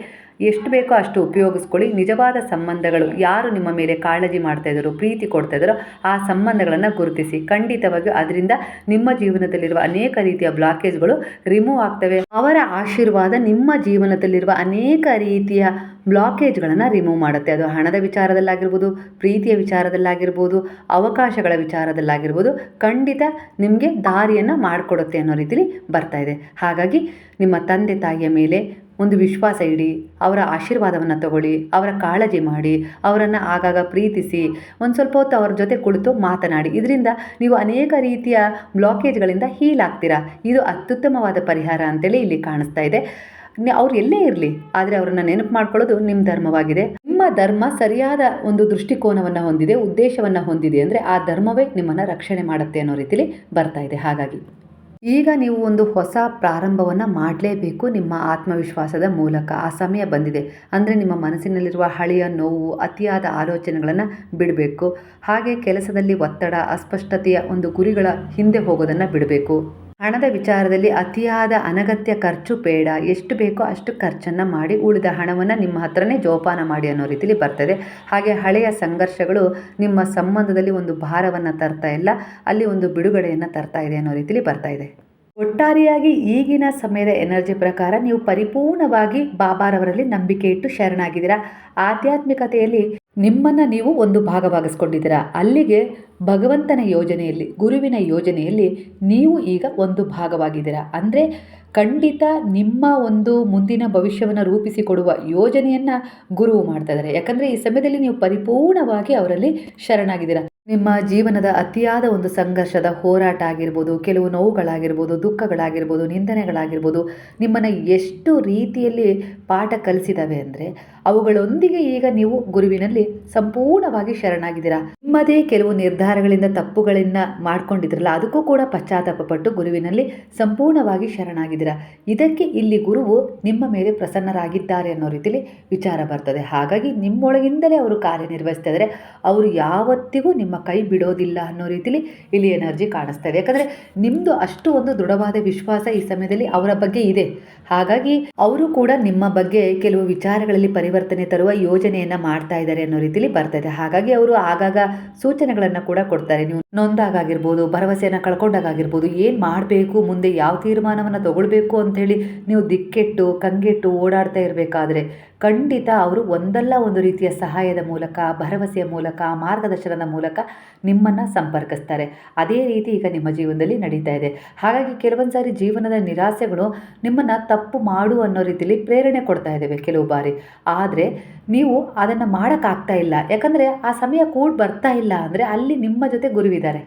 ಎಷ್ಟು ಬೇಕೋ ಅಷ್ಟು ಉಪಯೋಗಿಸ್ಕೊಳ್ಳಿ. ನಿಜವಾದ ಸಂಬಂಧಗಳು ಯಾರು ನಿಮ್ಮ ಮೇಲೆ ಕಾಳಜಿ ಮಾಡ್ತಾ ಇದ್ದಾರೋ, ಪ್ರೀತಿ ಕೊಡ್ತಾ ಇದ್ದಾರೋ ಆ ಸಂಬಂಧಗಳನ್ನು ಗುರುತಿಸಿ. ಖಂಡಿತವಾಗಿಯೂ ಅದರಿಂದ ನಿಮ್ಮ ಜೀವನದಲ್ಲಿರುವ ಅನೇಕ ರೀತಿಯ ಬ್ಲಾಕೇಜ್ಗಳು ರಿಮೂವ್ ಆಗ್ತವೆ. ಅವರ ಆಶೀರ್ವಾದ ನಿಮ್ಮ ಜೀವನದಲ್ಲಿರುವ ಅನೇಕ ರೀತಿಯ ಬ್ಲಾಕೇಜ್ಗಳನ್ನು ರಿಮೂವ್ ಮಾಡುತ್ತೆ. ಅದು ಹಣದ ವಿಚಾರದಲ್ಲಾಗಿರ್ಬೋದು, ಪ್ರೀತಿಯ ವಿಚಾರದಲ್ಲಾಗಿರ್ಬೋದು, ಅವಕಾಶಗಳ ವಿಚಾರದಲ್ಲಾಗಿರ್ಬೋದು, ಖಂಡಿತ ನಿಮಗೆ ದಾರಿಯನ್ನು ಮಾಡಿಕೊಡುತ್ತೆ ಅನ್ನೋ ರೀತಿಲಿ ಬರ್ತಾ ಇದೆ. ಹಾಗಾಗಿ ನಿಮ್ಮ ತಂದೆ ತಾಯಿಯ ಮೇಲೆ ಒಂದು ವಿಶ್ವಾಸ ಇಡಿ, ಅವರ ಆಶೀರ್ವಾದವನ್ನು ತಗೊಳ್ಳಿ, ಅವರ ಕಾಳಜಿ ಮಾಡಿ, ಅವರನ್ನು ಆಗಾಗ ಪ್ರೀತಿಸಿ, ಒಂದು ಸ್ವಲ್ಪ ಹೊತ್ತು ಅವ್ರ ಜೊತೆ ಕುಳಿತು ಮಾತನಾಡಿ. ಇದರಿಂದ ನೀವು ಅನೇಕ ರೀತಿಯ ಬ್ಲಾಕೇಜ್ಗಳಿಂದ ಹೀಲ್ ಆಗ್ತೀರಾ. ಇದು ಅತ್ಯುತ್ತಮವಾದ ಪರಿಹಾರ ಅಂತೇಳಿ ಇಲ್ಲಿ ಕಾಣಿಸ್ತಾ ಇದೆ. ಅವ್ರು ಎಲ್ಲೇ ಇರಲಿ, ಆದರೆ ಅವರನ್ನು ನೆನಪು ಮಾಡ್ಕೊಳ್ಳೋದು ನಿಮ್ಮ ಧರ್ಮವಾಗಿದೆ. ನಿಮ್ಮ ಧರ್ಮ ಸರಿಯಾದ ಒಂದು ದೃಷ್ಟಿಕೋನವನ್ನು ಹೊಂದಿದೆ, ಉದ್ದೇಶವನ್ನು ಹೊಂದಿದೆ ಅಂದರೆ ಆ ಧರ್ಮವೇ ನಿಮ್ಮನ್ನು ರಕ್ಷಣೆ ಮಾಡುತ್ತೆ ಅನ್ನೋ ರೀತಿಲಿ ಬರ್ತಾ ಇದೆ. ಹಾಗಾಗಿ ಈಗ ನೀವು ಒಂದು ಹೊಸ ಪ್ರಾರಂಭವನ್ನು ಮಾಡಲೇಬೇಕು ನಿಮ್ಮ ಆತ್ಮವಿಶ್ವಾಸದ ಮೂಲಕ. ಆ ಸಮಯ ಬಂದಿದೆ. ಅಂದರೆ ನಿಮ್ಮ ಮನಸ್ಸಿನಲ್ಲಿರುವ ಹಳೆಯ ನೋವು, ಅತಿಯಾದ ಆಲೋಚನೆಗಳನ್ನು ಬಿಡಬೇಕು. ಹಾಗೆ ಕೆಲಸದಲ್ಲಿ ಒತ್ತಡ, ಅಸ್ಪಷ್ಟತೆಯ ಒಂದು ಗುರಿಗಳ ಹಿಂದೆ ಹೋಗೋದನ್ನು ಬಿಡಬೇಕು. ಹಣದ ವಿಚಾರದಲ್ಲಿ ಅತಿಯಾದ ಅನಗತ್ಯ ಖರ್ಚು ಬೇಡ. ಎಷ್ಟು ಬೇಕೋ ಅಷ್ಟು ಖರ್ಚನ್ನು ಮಾಡಿ ಉಳಿದ ಹಣವನ್ನು ನಿಮ್ಮ ಹತ್ರನೇ ಜೋಪಾನ ಮಾಡಿ ಅನ್ನೋ ರೀತಿಲಿ ಬರ್ತದೆ. ಹಾಗೆ ಹಳೆಯ ಸಂಘರ್ಷಗಳು ನಿಮ್ಮ ಸಂಬಂಧದಲ್ಲಿ ಒಂದು ಭಾರವನ್ನು ತರ್ತಾ ಇಲ್ಲ, ಅಲ್ಲಿ ಒಂದು ಬಿಡುಗಡೆಯನ್ನು ತರ್ತಾ ಇದೆ ಅನ್ನೋ ರೀತಿಲಿ ಬರ್ತಾ ಇದೆ. ಒಟ್ಟಾರೆಯಾಗಿ ಈಗಿನ ಸಮಯದ ಎನರ್ಜಿ ಪ್ರಕಾರ ನೀವು ಪರಿಪೂರ್ಣವಾಗಿ ಬಾಬಾರವರಲ್ಲಿ ನಂಬಿಕೆ ಇಟ್ಟು ಶರಣಾಗಿದ್ದೀರಾ. ಆಧ್ಯಾತ್ಮಿಕತೆಯಲ್ಲಿ ನಿಮ್ಮನ್ನು ನೀವು ಒಂದು ಭಾಗವಾಗಿಸ್ಕೊಂಡಿದ್ದೀರಾ. ಅಲ್ಲಿಗೆ ಭಗವಂತನ ಯೋಜನೆಯಲ್ಲಿ, ಗುರುವಿನ ಯೋಜನೆಯಲ್ಲಿ ನೀವು ಈಗ ಒಂದು ಭಾಗವಾಗಿದ್ದೀರಾ. ಅಂದರೆ ಖಂಡಿತ ನಿಮ್ಮ ಒಂದು ಮುಂದಿನ ಭವಿಷ್ಯವನ್ನು ರೂಪಿಸಿಕೊಡುವ ಯೋಜನೆಯನ್ನು ಗುರುವು ಮಾಡ್ತಾ ಇದ್ದಾರೆ. ಯಾಕಂದರೆ ಈ ಸಮಯದಲ್ಲಿ ನೀವು ಪರಿಪೂರ್ಣವಾಗಿ ಅವರಲ್ಲಿ ಶರಣಾಗಿದ್ದೀರಾ. ನಿಮ್ಮ ಜೀವನದ ಅತಿಯಾದ ಒಂದು ಸಂಘರ್ಷದ ಹೋರಾಟ ಆಗಿರ್ಬೋದು, ಕೆಲವು ನೋವುಗಳಾಗಿರ್ಬೋದು, ದುಃಖಗಳಾಗಿರ್ಬೋದು, ನಿಂದನೆಗಳಾಗಿರ್ಬೋದು, ನಿಮ್ಮನ್ನು ಎಷ್ಟು ರೀತಿಯಲ್ಲಿ ಪಾಠ ಕಲಿಸಿದಾವೆ ಅಂದರೆ ಅವುಗಳೊಂದಿಗೆ ಈಗ ನೀವು ಗುರುವಿನಲ್ಲಿ ಸಂಪೂರ್ಣವಾಗಿ ಶರಣಾಗಿದ್ದೀರಾ. ನಿಮ್ಮದೇ ಕೆಲವು ನಿರ್ಧಾರಗಳಿಂದ ತಪ್ಪುಗಳಿಂದ ಮಾಡ್ಕೊಂಡಿದ್ರಲ್ಲ, ಅದಕ್ಕೂ ಕೂಡ ಪಶ್ಚಾತ್ತಾಪಪಟ್ಟು ಗುರುವಿನಲ್ಲಿ ಸಂಪೂರ್ಣವಾಗಿ ಶರಣಾಗಿದ್ದೀರಾ. ಇದಕ್ಕೆ ಇಲ್ಲಿ ಗುರುವು ನಿಮ್ಮ ಮೇಲೆ ಪ್ರಸನ್ನರಾಗಿದ್ದಾರೆ ಅನ್ನೋ ರೀತಿಯಲ್ಲಿ ವಿಚಾರ ಬರ್ತದೆ. ಹಾಗಾಗಿ ನಿಮ್ಮೊಳಗಿಂದಲೇ ಅವರು ಕಾರ್ಯನಿರ್ವಹಿಸ್ತಾ ಇದ್ದಾರೆ. ಅವರು ಯಾವತ್ತಿಗೂ ನಿಮ್ಮ ಕೈ ಬಿಡೋದಿಲ್ಲ ಅನ್ನೋ ರೀತಿಲಿ ಇಲ್ಲಿ ಎನರ್ಜಿ ಕಾಣಿಸ್ತಾ ಇದೆ. ಯಾಕಂದರೆ ನಿಮ್ಮದು ಅಷ್ಟು ಒಂದು ದೃಢವಾದ ವಿಶ್ವಾಸ ಈ ಸಮಯದಲ್ಲಿ ಅವರ ಬಗ್ಗೆ ಇದೆ. ಹಾಗಾಗಿ ಅವರು ಕೂಡ ನಿಮ್ಮ ಬಗ್ಗೆ ಕೆಲವು ವಿಚಾರಗಳಲ್ಲಿ ಪರಿವರ್ತನೆ ತರುವ ಯೋಜನೆಯನ್ನು ಮಾಡ್ತಾ ಇದ್ದಾರೆ ಅನ್ನೋ ರೀತಿಲಿ ಬರ್ತದೆ. ಹಾಗಾಗಿ ಅವರು ಆಗಾಗ ಸೂಚನೆಗಳನ್ನು ಕೂಡ ಕೊಡ್ತಾರೆ. ನೀವು ನೊಂದಾಗಿರ್ಬೋದು, ಭರವಸೆಯನ್ನು ಕಳ್ಕೊಂಡಾಗಿರ್ಬೋದು, ಏನು ಮಾಡಬೇಕು, ಮುಂದೆ ಯಾವ ತೀರ್ಮಾನವನ್ನು ತಗೊಳ್ಬೇಕು ಅಂಥೇಳಿ ನೀವು ದಿಕ್ಕೆಟ್ಟು ಕಂಗೆಟ್ಟು ಓಡಾಡ್ತಾ ಇರಬೇಕಾದ್ರೆ ಖಂಡಿತ ಅವರು ಒಂದಲ್ಲ ಒಂದು ರೀತಿಯ ಸಹಾಯದ ಮೂಲಕ, ಭರವಸೆಯ ಮೂಲಕ, ಮಾರ್ಗದರ್ಶನದ ಮೂಲಕ ನಿಮ್ಮನ್ನು ಸಂಪರ್ಕಿಸ್ತಾರೆ. ಅದೇ ರೀತಿ ಈಗ ನಿಮ್ಮ ಜೀವನದಲ್ಲಿ ನಡೀತಾ ಇದೆ. ಹಾಗಾಗಿ ಕೆಲವೊಂದು ಸಾರಿ ಜೀವನದ ನಿರಾಸೆಗಳು ನಿಮ್ಮನ್ನು ತಪ್ಪು ಮಾಡು ಅನ್ನೋ ರೀತಿಯಲ್ಲಿ ಪ್ರೇರಣೆ ಕೊಡ್ತಾ ಇದ್ದಾವೆ ಕೆಲವು ಬಾರಿ. ಆದರೆ ನೀವು ಅದನ್ನು ಮಾಡೋಕ್ಕಾಗ್ತಾ ಇಲ್ಲ. ಯಾಕಂದರೆ ಆ ಸಮಯ ಕೂಡ ಬರ್ತಾ ಇಲ್ಲ. ಅಂದರೆ ಅಲ್ಲಿ ನಿಮ್ಮ ಜೊತೆ ಗುರುವಿದ್ದಾರೆ.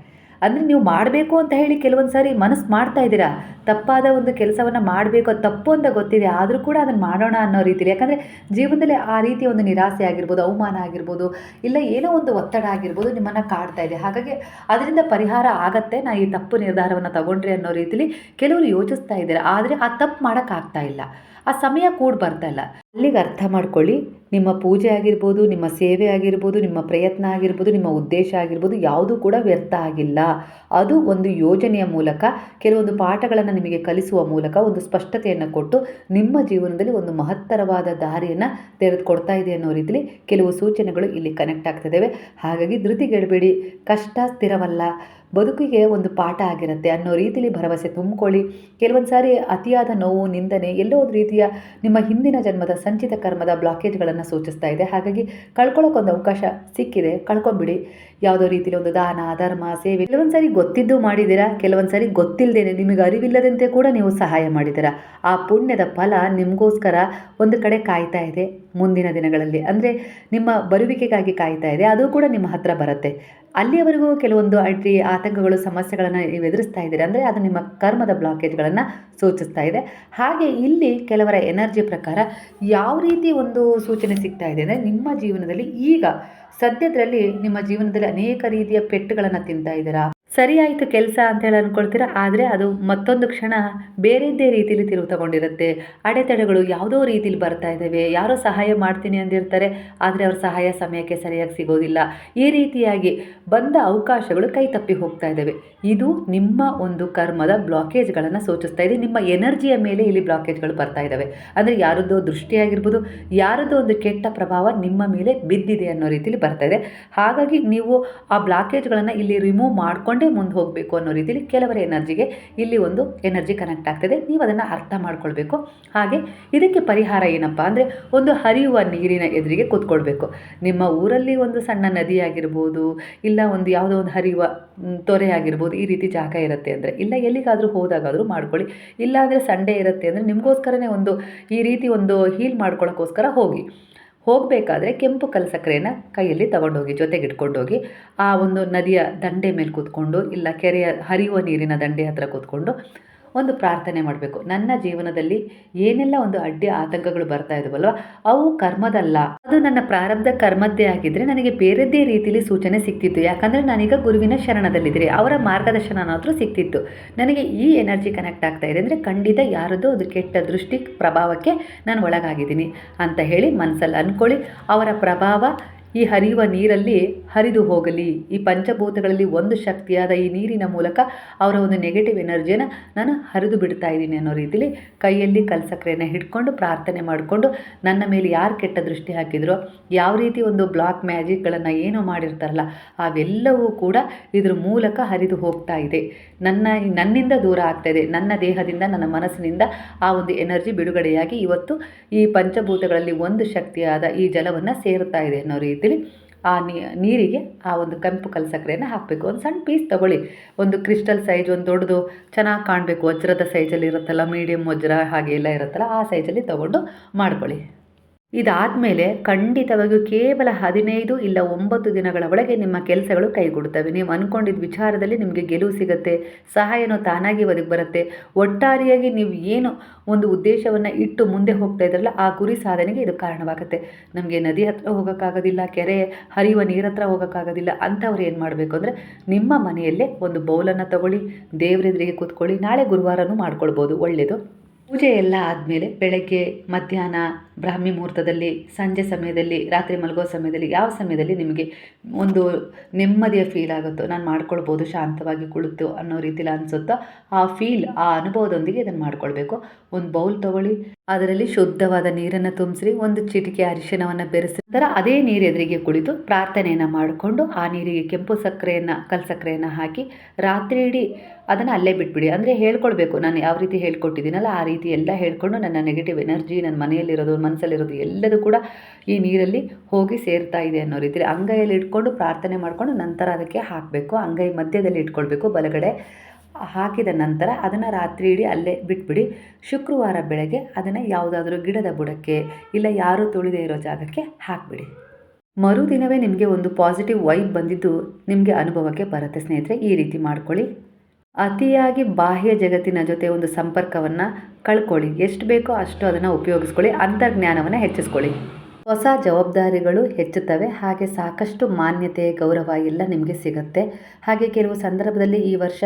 ಅಂದರೆ ನೀವು ಮಾಡಬೇಕು ಅಂತ ಹೇಳಿ ಕೆಲವೊಂದು ಸಾರಿ ಮನಸ್ಸು ಮಾಡ್ತಾ ಇದ್ದೀರಾ, ತಪ್ಪಾದ ಒಂದು ಕೆಲಸವನ್ನು ಮಾಡಬೇಕು, ಅದು ತಪ್ಪು ಅಂತ ಗೊತ್ತಿದೆ, ಆದರೂ ಕೂಡ ಅದನ್ನು ಮಾಡೋಣ ಅನ್ನೋ ರೀತಿಯಲ್ಲಿ. ಯಾಕಂದರೆ ಜೀವನದಲ್ಲಿ ಆ ರೀತಿಯ ಒಂದು ನಿರಾಸೆ ಆಗಿರ್ಬೋದು, ಅವಮಾನ ಆಗಿರ್ಬೋದು, ಇಲ್ಲ ಏನೋ ಒಂದು ಒತ್ತಡ ಆಗಿರ್ಬೋದು ನಿಮ್ಮನ್ನು ಕಾಡ್ತಾ ಇದೆ. ಹಾಗಾಗಿ ಅದರಿಂದ ಪರಿಹಾರ ಆಗತ್ತೆ, ನಾ ಈ ತಪ್ಪು ನಿರ್ಧಾರವನ್ನು ತಗೊಂಡ್ರೆ ಅನ್ನೋ ರೀತಿಲಿ ಕೆಲವರು ಯೋಚಿಸ್ತಾ ಇದ್ದಾರೆ. ಆದರೆ ಆ ತಪ್ಪು ಮಾಡೋಕ್ಕಾಗ್ತಾ ಇಲ್ಲ, ಆ ಸಮಯ ಕೂಡ ಬರ್ತಾ ಇಲ್ಲ. ಅಲ್ಲಿಗೆ ಅರ್ಥ ಮಾಡ್ಕೊಳ್ಳಿ, ನಿಮ್ಮ ಪೂಜೆ ಆಗಿರ್ಬೋದು, ನಿಮ್ಮ ಸೇವೆ ಆಗಿರ್ಬೋದು, ನಿಮ್ಮ ಪ್ರಯತ್ನ ಆಗಿರ್ಬೋದು, ನಿಮ್ಮ ಉದ್ದೇಶ ಆಗಿರ್ಬೋದು, ಯಾವುದೂ ಕೂಡ ವ್ಯರ್ಥ ಆಗಿಲ್ಲ. ಅದು ಒಂದು ಯೋಜನೆಯ ಮೂಲಕ, ಕೆಲವೊಂದು ಪಾಠಗಳನ್ನು ನಿಮಗೆ ಕಲಿಸುವ ಮೂಲಕ ಒಂದು ಸ್ಪಷ್ಟತೆಯನ್ನು ಕೊಟ್ಟು ನಿಮ್ಮ ಜೀವನದಲ್ಲಿ ಒಂದು ಮಹತ್ತರವಾದ ದಾರಿಯನ್ನು ತೆರೆದುಕೊಡ್ತಾ ಇದೆ ಅನ್ನೋ ರೀತಿಯಲ್ಲಿ ಕೆಲವು ಸೂಚನೆಗಳು ಇಲ್ಲಿ ಕನೆಕ್ಟ್ ಆಗ್ತಿದ್ದಾವೆ. ಹಾಗಾಗಿ ಧೃತಿಗೆಡಬೇಡಿ, ಕಷ್ಟ ಸ್ಥಿರವಲ್ಲ, ಬದುಕಿಗೆ ಒಂದು ಪಾಠ ಆಗಿರುತ್ತೆ ಅನ್ನೋ ರೀತಿಯಲ್ಲಿ ಭರವಸೆ ತುಂಬಿಕೊಳ್ಳಿ. ಕೆಲವೊಂದು ಸಾರಿ ಅತಿಯಾದ ನೋವು, ನಿಂದನೆ ಎಲ್ಲೋ ಒಂದು ರೀತಿಯ ನಿಮ್ಮ ಹಿಂದಿನ ಜನ್ಮದ ಸಂಚಿತ ಕರ್ಮದ ಬ್ಲಾಕೇಜ್ಗಳನ್ನು ಸೂಚಿಸ್ತಾ ಇದೆ. ಹಾಗಾಗಿ ಕಳ್ಕೊಳ್ಳೋಕ್ಕೊಂದು ಅವಕಾಶ ಸಿಕ್ಕಿದೆ, ಕಳ್ಕೊಂಬಿಡಿ. ಯಾವುದೋ ರೀತಿಯಲ್ಲಿ ಒಂದು ದಾನ, ಧರ್ಮ, ಸೇವೆ ಕೆಲವೊಂದು ಸಾರಿ ಗೊತ್ತಿದ್ದು ಮಾಡಿದ್ದೀರಾ, ಕೆಲವೊಂದು ಸಾರಿ ಗೊತ್ತಿಲ್ಲದೇನೆ ನಿಮಗೆ ಅರಿವಿಲ್ಲದಂತೆ ಕೂಡ ನೀವು ಸಹಾಯ ಮಾಡಿದ್ದೀರಾ. ಆ ಪುಣ್ಯದ ಫಲ ನಿಮಗೋಸ್ಕರ ಒಂದು ಕಡೆ ಕಾಯ್ತಾ ಇದೆ ಮುಂದಿನ ದಿನಗಳಲ್ಲಿ. ಅಂದರೆ ನಿಮ್ಮ ಬರುವಿಕೆಗಾಗಿ ಕಾಯ್ತಾ ಇದೆ, ಅದು ಕೂಡ ನಿಮ್ಮ ಹತ್ರ ಬರುತ್ತೆ. ಅಲ್ಲಿಯವರೆಗೂ ಕೆಲವೊಂದು ಅಡ್ಡಿ, ಆತಂಕಗಳು, ಸಮಸ್ಯೆಗಳನ್ನು ನೀವು ಎದುರಿಸ್ತಾ ಇದ್ದೀರಾ. ಅಂದರೆ ಅದು ನಿಮ್ಮ ಕರ್ಮದ ಬ್ಲಾಕೇಜ್ಗಳನ್ನು ಸೂಚಿಸ್ತಾ ಇದೆ. ಹಾಗೆ ಇಲ್ಲಿ ಕೆಲವರ ಎನರ್ಜಿ ಪ್ರಕಾರ ಯಾವ ರೀತಿ ಒಂದು ಸೂಚನೆ ಸಿಗ್ತಾ ಇದೆ ಅಂದರೆ, ನಿಮ್ಮ ಜೀವನದಲ್ಲಿ ಈಗ ಸದ್ಯದಲ್ಲಿ ನಿಮ್ಮ ಜೀವನದಲ್ಲಿ ಅನೇಕ ರೀತಿಯ ಪೆಟ್ಟುಗಳನ್ನು ತಿಂತಾ ಇದ್ದೀರಾ. ಸರಿ ಆಯಿತು ಕೆಲಸ ಅಂತೇಳಿ ಅಂದ್ಕೊಳ್ತೀರಾ, ಆದರೆ ಅದು ಮತ್ತೊಂದು ಕ್ಷಣ ಬೇರೆದ್ದೇ ರೀತಿಯಲ್ಲಿ ತಿರುವು ತಗೊಂಡಿರುತ್ತೆ. ಅಡೆತಡೆಗಳು ಯಾವುದೋ ರೀತಿಲಿ ಬರ್ತಾ ಇದ್ದಾವೆ. ಯಾರೋ ಸಹಾಯ ಮಾಡ್ತೀನಿ ಅಂದಿರ್ತಾರೆ, ಆದರೆ ಅವ್ರ ಸಹಾಯ ಸಮಯಕ್ಕೆ ಸರಿಯಾಗಿ ಸಿಗೋದಿಲ್ಲ. ಈ ರೀತಿಯಾಗಿ ಬಂದ ಅವಕಾಶಗಳು ಕೈ ತಪ್ಪಿ ಹೋಗ್ತಾ ಇದ್ದಾವೆ. ಇದು ನಿಮ್ಮ ಒಂದು ಕರ್ಮದ ಬ್ಲಾಕೇಜ್ಗಳನ್ನು ಸೂಚಿಸ್ತಾ ಇದೆ. ನಿಮ್ಮ ಎನರ್ಜಿಯ ಮೇಲೆ ಇಲ್ಲಿ ಬ್ಲಾಕೇಜ್ಗಳು ಬರ್ತಾ ಇದ್ದಾವೆ. ಅಂದರೆ ಯಾರದ್ದೋ ದೃಷ್ಟಿಯಾಗಿರ್ಬೋದು, ಯಾರದ್ದೋ ಒಂದು ಕೆಟ್ಟ ಪ್ರಭಾವ ನಿಮ್ಮ ಮೇಲೆ ಬಿದ್ದಿದೆ ಅನ್ನೋ ರೀತಿಯಲ್ಲಿ ಬರ್ತಾ ಇದೆ. ಹಾಗಾಗಿ ನೀವು ಆ ಬ್ಲಾಕೇಜ್ಗಳನ್ನು ಇಲ್ಲಿ ರಿಮೂವ್ ಮಾಡ್ಕೊಂಡು ಮುಂದೆ ಹೋಗಬೇಕು ಅನ್ನೋ ರೀತಿಯಲ್ಲಿ ಕೆಲವರ ಎನರ್ಜಿಗೆ ಇಲ್ಲಿ ಒಂದು ಎನರ್ಜಿ ಕನೆಕ್ಟ್ ಆಗ್ತದೆ. ನೀವು ಅದನ್ನು ಅರ್ಥ ಮಾಡ್ಕೊಳ್ಬೇಕು. ಹಾಗೆ ಇದಕ್ಕೆ ಪರಿಹಾರ ಏನಪ್ಪ ಅಂದರೆ, ಒಂದು ಹರಿಯುವ ನೀರಿನ ಎದುರಿಗೆ ಕೂತ್ಕೊಳ್ಬೇಕು. ನಿಮ್ಮ ಊರಲ್ಲಿ ಒಂದು ಸಣ್ಣ ನದಿ ಆಗಿರ್ಬೋದು, ಇಲ್ಲ ಒಂದು ಯಾವುದೋ ಒಂದು ಹರಿಯುವ ತೊರೆ ಆಗಿರ್ಬೋದು, ಈ ರೀತಿ ಜಾಗ ಇರುತ್ತೆ ಅಂದರೆ, ಇಲ್ಲ ಎಲ್ಲಿಗಾದರೂ ಹೋದಾಗಾದರೂ ಮಾಡ್ಕೊಳ್ಳಿ. ಇಲ್ಲಾಂದರೆ ಸಂಡೇ ಇರುತ್ತೆ ಅಂದರೆ ನಿಮಗೋಸ್ಕರನೇ ಒಂದು ಈ ರೀತಿ ಒಂದು ಹೀಲ್ ಮಾಡ್ಕೊಳ್ಳೋಕ್ಕೋಸ್ಕರ ಹೋಗಬೇಕಾದ್ರೆ ಕೆಂಪು ಕಲ್ಲು ಸಕ್ಕರೆಯನ್ನು ಕೈಯಲ್ಲಿ ತಗೊಂಡೋಗಿ, ಜೊತೆಗೆ ಇಟ್ಕೊಂಡೋಗಿ ಆ ಒಂದು ನದಿಯ ದಂಡೆ ಮೇಲೆ ಕೂತ್ಕೊಂಡು, ಇಲ್ಲ ಕೆರೆಯ ಹರಿಯುವ ನೀರಿನ ದಂಡೆ ಹತ್ರ ಕೂತ್ಕೊಂಡು ಒಂದು ಪ್ರಾರ್ಥನೆ ಮಾಡಬೇಕು. ನನ್ನ ಜೀವನದಲ್ಲಿ ಏನೆಲ್ಲ ಒಂದು ಅಡ್ಡಿ ಆತಂಕಗಳು ಬರ್ತಾ ಇದಾವಲ್ವ, ಅವು ಕರ್ಮದಲ್ಲ, ಅದು ನನ್ನ ಪ್ರಾರಬ್ಧ ಕರ್ಮದ್ದೇ ಆಗಿದ್ದರೆ ನನಗೆ ಬೇರೆದ್ದೇ ರೀತಿಯಲ್ಲಿ ಸೂಚನೆ ಸಿಕ್ತಿತ್ತು. ಯಾಕಂದರೆ ನಾನೀಗ ಗುರುವಿನ ಶರಣದಲ್ಲಿದ್ದರೆ ಅವರ ಮಾರ್ಗದರ್ಶನ ಸಿಕ್ತಿತ್ತು. ನನಗೆ ಈ ಎನರ್ಜಿ ಕನೆಕ್ಟ್ ಆಗ್ತಾ ಇದೆ ಅಂದರೆ ಖಂಡಿತ ಯಾರದ್ದು ಅದು ಕೆಟ್ಟ ದೃಷ್ಟಿ ಪ್ರಭಾವಕ್ಕೆ ನಾನು ಒಳಗಾಗಿದ್ದೀನಿ ಅಂತ ಹೇಳಿ ಮನಸ್ಸಲ್ಲಿ ಅಂದ್ಕೊಳ್ಳಿ. ಅವರ ಪ್ರಭಾವ ಈ ಹರಿಯುವ ನೀರಲ್ಲಿ ಹರಿದು ಹೋಗಲಿ. ಈ ಪಂಚಭೂತಗಳಲ್ಲಿ ಒಂದು ಶಕ್ತಿಯಾದ ಈ ನೀರಿನ ಮೂಲಕ ಅವರ ಒಂದು ನೆಗೆಟಿವ್ ಎನರ್ಜಿಯನ್ನು ನಾನು ಹರಿದು ಬಿಡ್ತಾ ಇದ್ದೀನಿ ಅನ್ನೋ ರೀತಿಲಿ ಕೈಯಲ್ಲಿ ಕಲ್ಸಕ್ರೆಯನ್ನು ಹಿಡ್ಕೊಂಡು ಪ್ರಾರ್ಥನೆ ಮಾಡಿಕೊಂಡು, ನನ್ನ ಮೇಲೆ ಯಾರು ಕೆಟ್ಟ ದೃಷ್ಟಿ ಹಾಕಿದ್ರೋ, ಯಾವ ರೀತಿ ಒಂದು ಬ್ಲಾಕ್ ಮ್ಯಾಜಿಕ್ಗಳನ್ನು ಏನೋ ಮಾಡಿರ್ತಾರಲ್ಲ, ಅವೆಲ್ಲವೂ ಕೂಡ ಇದ್ರ ಮೂಲಕ ಹರಿದು ಹೋಗ್ತಾ ಇದೆ. ನನ್ನಿಂದ ದೂರ ಆಗ್ತಾ ಇದೆ. ನನ್ನ ದೇಹದಿಂದ, ನನ್ನ ಮನಸ್ಸಿನಿಂದ ಆ ಒಂದು ಎನರ್ಜಿ ಬಿಡುಗಡೆಯಾಗಿ ಇವತ್ತು ಈ ಪಂಚಭೂತಗಳಲ್ಲಿ ಒಂದು ಶಕ್ತಿಯಾದ ಈ ಜಲವನ್ನು ಸೇರುತ್ತಾ ಇದೆ ಅನ್ನೋ ರೀತಿಲಿ ಆ ನೀರಿಗೆ ಆ ಒಂದು ಕೆಂಪು ಕಲ್ಸಕ್ರೆಯನ್ನು ಹಾಕಬೇಕು. ಒಂದು ಸಣ್ಣ ಪೀಸ್ ತೊಗೊಳ್ಳಿ, ಒಂದು ಕ್ರಿಸ್ಟಲ್ ಸೈಜ್, ಒಂದು ದೊಡ್ಡದು ಚೆನ್ನಾಗಿ ಕಾಣಬೇಕು, ವಜ್ರದ ಸೈಜಲ್ಲಿ ಇರುತ್ತಲ್ಲ, ಮೀಡಿಯಮ್ ವಜ್ರ ಹಾಗೆ ಎಲ್ಲ ಇರುತ್ತಲ್ಲ, ಆ ಸೈಜಲ್ಲಿ ತೊಗೊಂಡು ಮಾಡ್ಕೊಳ್ಳಿ. ಇದಾದಮೇಲೆ ಖಂಡಿತವಾಗಿಯೂ ಕೇವಲ 15 ಇಲ್ಲ 9 ದಿನಗಳ ಒಳಗೆ ನಿಮ್ಮ ಕೆಲಸಗಳು ಕೈಗೂಡುತ್ತವೆ. ನೀವು ಅಂದ್ಕೊಂಡಿದ್ದ ವಿಚಾರದಲ್ಲಿ ನಿಮಗೆ ಗೆಲುವು ಸಿಗುತ್ತೆ, ಸಹಾಯನೂ ತಾನಾಗಿ ಒದಗಿ ಬರುತ್ತೆ. ಒಟ್ಟಾರೆಯಾಗಿ ನೀವು ಏನು ಒಂದು ಉದ್ದೇಶವನ್ನು ಇಟ್ಟು ಮುಂದೆ ಹೋಗ್ತಾ ಇದ್ರಲ್ಲ, ಆ ಗುರಿ ಸಾಧನೆಗೆ ಇದು ಕಾರಣವಾಗುತ್ತೆ. ನಮಗೆ ನದಿ ಹತ್ರ ಹೋಗೋಕ್ಕಾಗೋದಿಲ್ಲ, ಕೆರೆ ಹರಿಯುವ ನೀರ ಹತ್ರ ಹೋಗೋಕ್ಕಾಗೋದಿಲ್ಲ ಅಂಥವ್ರು ಏನು ಮಾಡಬೇಕು ಅಂದರೆ, ನಿಮ್ಮ ಮನೆಯಲ್ಲೇ ಒಂದು ಬೌಲನ್ನು ತಗೊಳ್ಳಿ, ದೇವರೆದುರಿಗೆ ಕೂತ್ಕೊಳ್ಳಿ. ನಾಳೆ ಗುರುವಾರನೂ ಮಾಡ್ಕೊಳ್ಬೋದು, ಒಳ್ಳೆಯದು. ಪೂಜೆ ಎಲ್ಲ ಆದಮೇಲೆ ಬೆಳಗ್ಗೆ, ಮಧ್ಯಾಹ್ನ, ಬ್ರಾಹ್ಮಿ ಮುಹೂರ್ತದಲ್ಲಿ, ಸಂಜೆ ಸಮಯದಲ್ಲಿ, ರಾತ್ರಿ ಮಲಗೋ ಸಮಯದಲ್ಲಿ, ಯಾವ ಸಮಯದಲ್ಲಿ ನಿಮಗೆ ಒಂದು ನೆಮ್ಮದಿಯ ಫೀಲ್ ಆಗುತ್ತೋ, ನಾನು ಮಾಡ್ಕೊಳ್ಬೋದು ಶಾಂತವಾಗಿ ಕುಳಿತು ಅನ್ನೋ ರೀತಿಲಿ ಅನಿಸುತ್ತೋ, ಆ ಫೀಲ್, ಆ ಅನುಭವದೊಂದಿಗೆ ಇದನ್ನು ಮಾಡ್ಕೊಳ್ಬೇಕು. ಒಂದು ಬೌಲ್ ತೊಗೊಳ್ಳಿ, ಅದರಲ್ಲಿ ಶುದ್ಧವಾದ ನೀರನ್ನು ತುಂಬಿಸ್ರಿ, ಒಂದು ಚಿಟಿಕೆ ಅರಿಶಿಣವನ್ನು ಬೆರೆಸಿ, ನಂತರ ಅದೇ ನೀರು ಎದುರಿಗೆ ಕುಳಿತು ಪ್ರಾರ್ಥನೆಯನ್ನು ಮಾಡಿಕೊಂಡು ಆ ನೀರಿಗೆ ಕೆಂಪು ಸಕ್ಕರೆಯನ್ನು, ಕಲ್ಸಕ್ಕರೆಯನ್ನು ಹಾಕಿ ರಾತ್ರಿ ಇಡೀ ಅದನ್ನು ಅಲ್ಲೇ ಬಿಟ್ಬಿಡಿ. ಅಂದರೆ ಹೇಳ್ಕೊಳ್ಬೇಕು, ನಾನು ಯಾವ ರೀತಿ ಹೇಳ್ಕೊಟ್ಟಿದ್ದೀನಲ್ಲ ಆ ರೀತಿ ಎಲ್ಲ ಹೇಳ್ಕೊಂಡು ನನ್ನ ನೆಗೆಟಿವ್ ಎನರ್ಜಿ, ನನ್ನ ಮನೆಯಲ್ಲಿರೋದು, ಮನಸ್ಸಲ್ಲಿರೋದು ಎಲ್ಲದೂ ಕೂಡ ಈ ನೀರಲ್ಲಿ ಹೋಗಿ ಸೇರ್ತಾ ಇದೆ ಅನ್ನೋ ರೀತಿಯಲ್ಲಿ ಅಂಗೈಯಲ್ಲಿ ಇಟ್ಕೊಂಡು ಪ್ರಾರ್ಥನೆ ಮಾಡಿಕೊಂಡು ನಂತರ ಅದಕ್ಕೆ ಹಾಕಬೇಕು. ಅಂಗೈ ಮಧ್ಯದಲ್ಲಿ ಇಟ್ಕೊಳ್ಬೇಕು, ಬಲಗಡೆ ಹಾಕಿದ ನಂತರ ಅದನ್ನು ರಾತ್ರಿ ಇಡೀ ಅಲ್ಲೇ ಬಿಟ್ಬಿಡಿ. ಶುಕ್ರವಾರ ಬೆಳಗ್ಗೆ ಅದನ್ನು ಯಾವುದಾದ್ರೂ ಗಿಡದ ಬುಡಕ್ಕೆ ಇಲ್ಲ ಯಾರೂ ತುಳಿದೇ ಇರೋ ಜಾಗಕ್ಕೆ ಹಾಕಿಬಿಡಿ. ಮರುದಿನವೇ ನಿಮಗೆ ಒಂದು ಪಾಸಿಟಿವ್ ವೈಬ್ ಬಂದಿದ್ದು ನಿಮಗೆ ಅನುಭವಕ್ಕೆ ಬರುತ್ತೆ ಸ್ನೇಹಿತರೆ. ಈ ರೀತಿ ಮಾಡ್ಕೊಳ್ಳಿ. ಅತಿಯಾಗಿ ಬಾಹ್ಯ ಜಗತ್ತಿನ ಜೊತೆ ಒಂದು ಸಂಪರ್ಕವನ್ನು ಕಳ್ಕೊಳ್ಳಿ. ಎಷ್ಟು ಬೇಕೋ ಅಷ್ಟು ಅದನ್ನು ಉಪಯೋಗಿಸ್ಕೊಳ್ಳಿ. ಅಂತರ್ಜ್ಞಾನವನ್ನು ಹೆಚ್ಚಿಸ್ಕೊಳ್ಳಿ. ಹೊಸ ಜವಾಬ್ದಾರಿಗಳು ಹೆಚ್ಚುತ್ತವೆ, ಹಾಗೆ ಸಾಕಷ್ಟು ಮಾನ್ಯತೆ, ಗೌರವ ಎಲ್ಲ ನಿಮಗೆ ಸಿಗುತ್ತೆ. ಹಾಗೆ ಕೆಲವು ಸಂದರ್ಭದಲ್ಲಿ ಈ ವರ್ಷ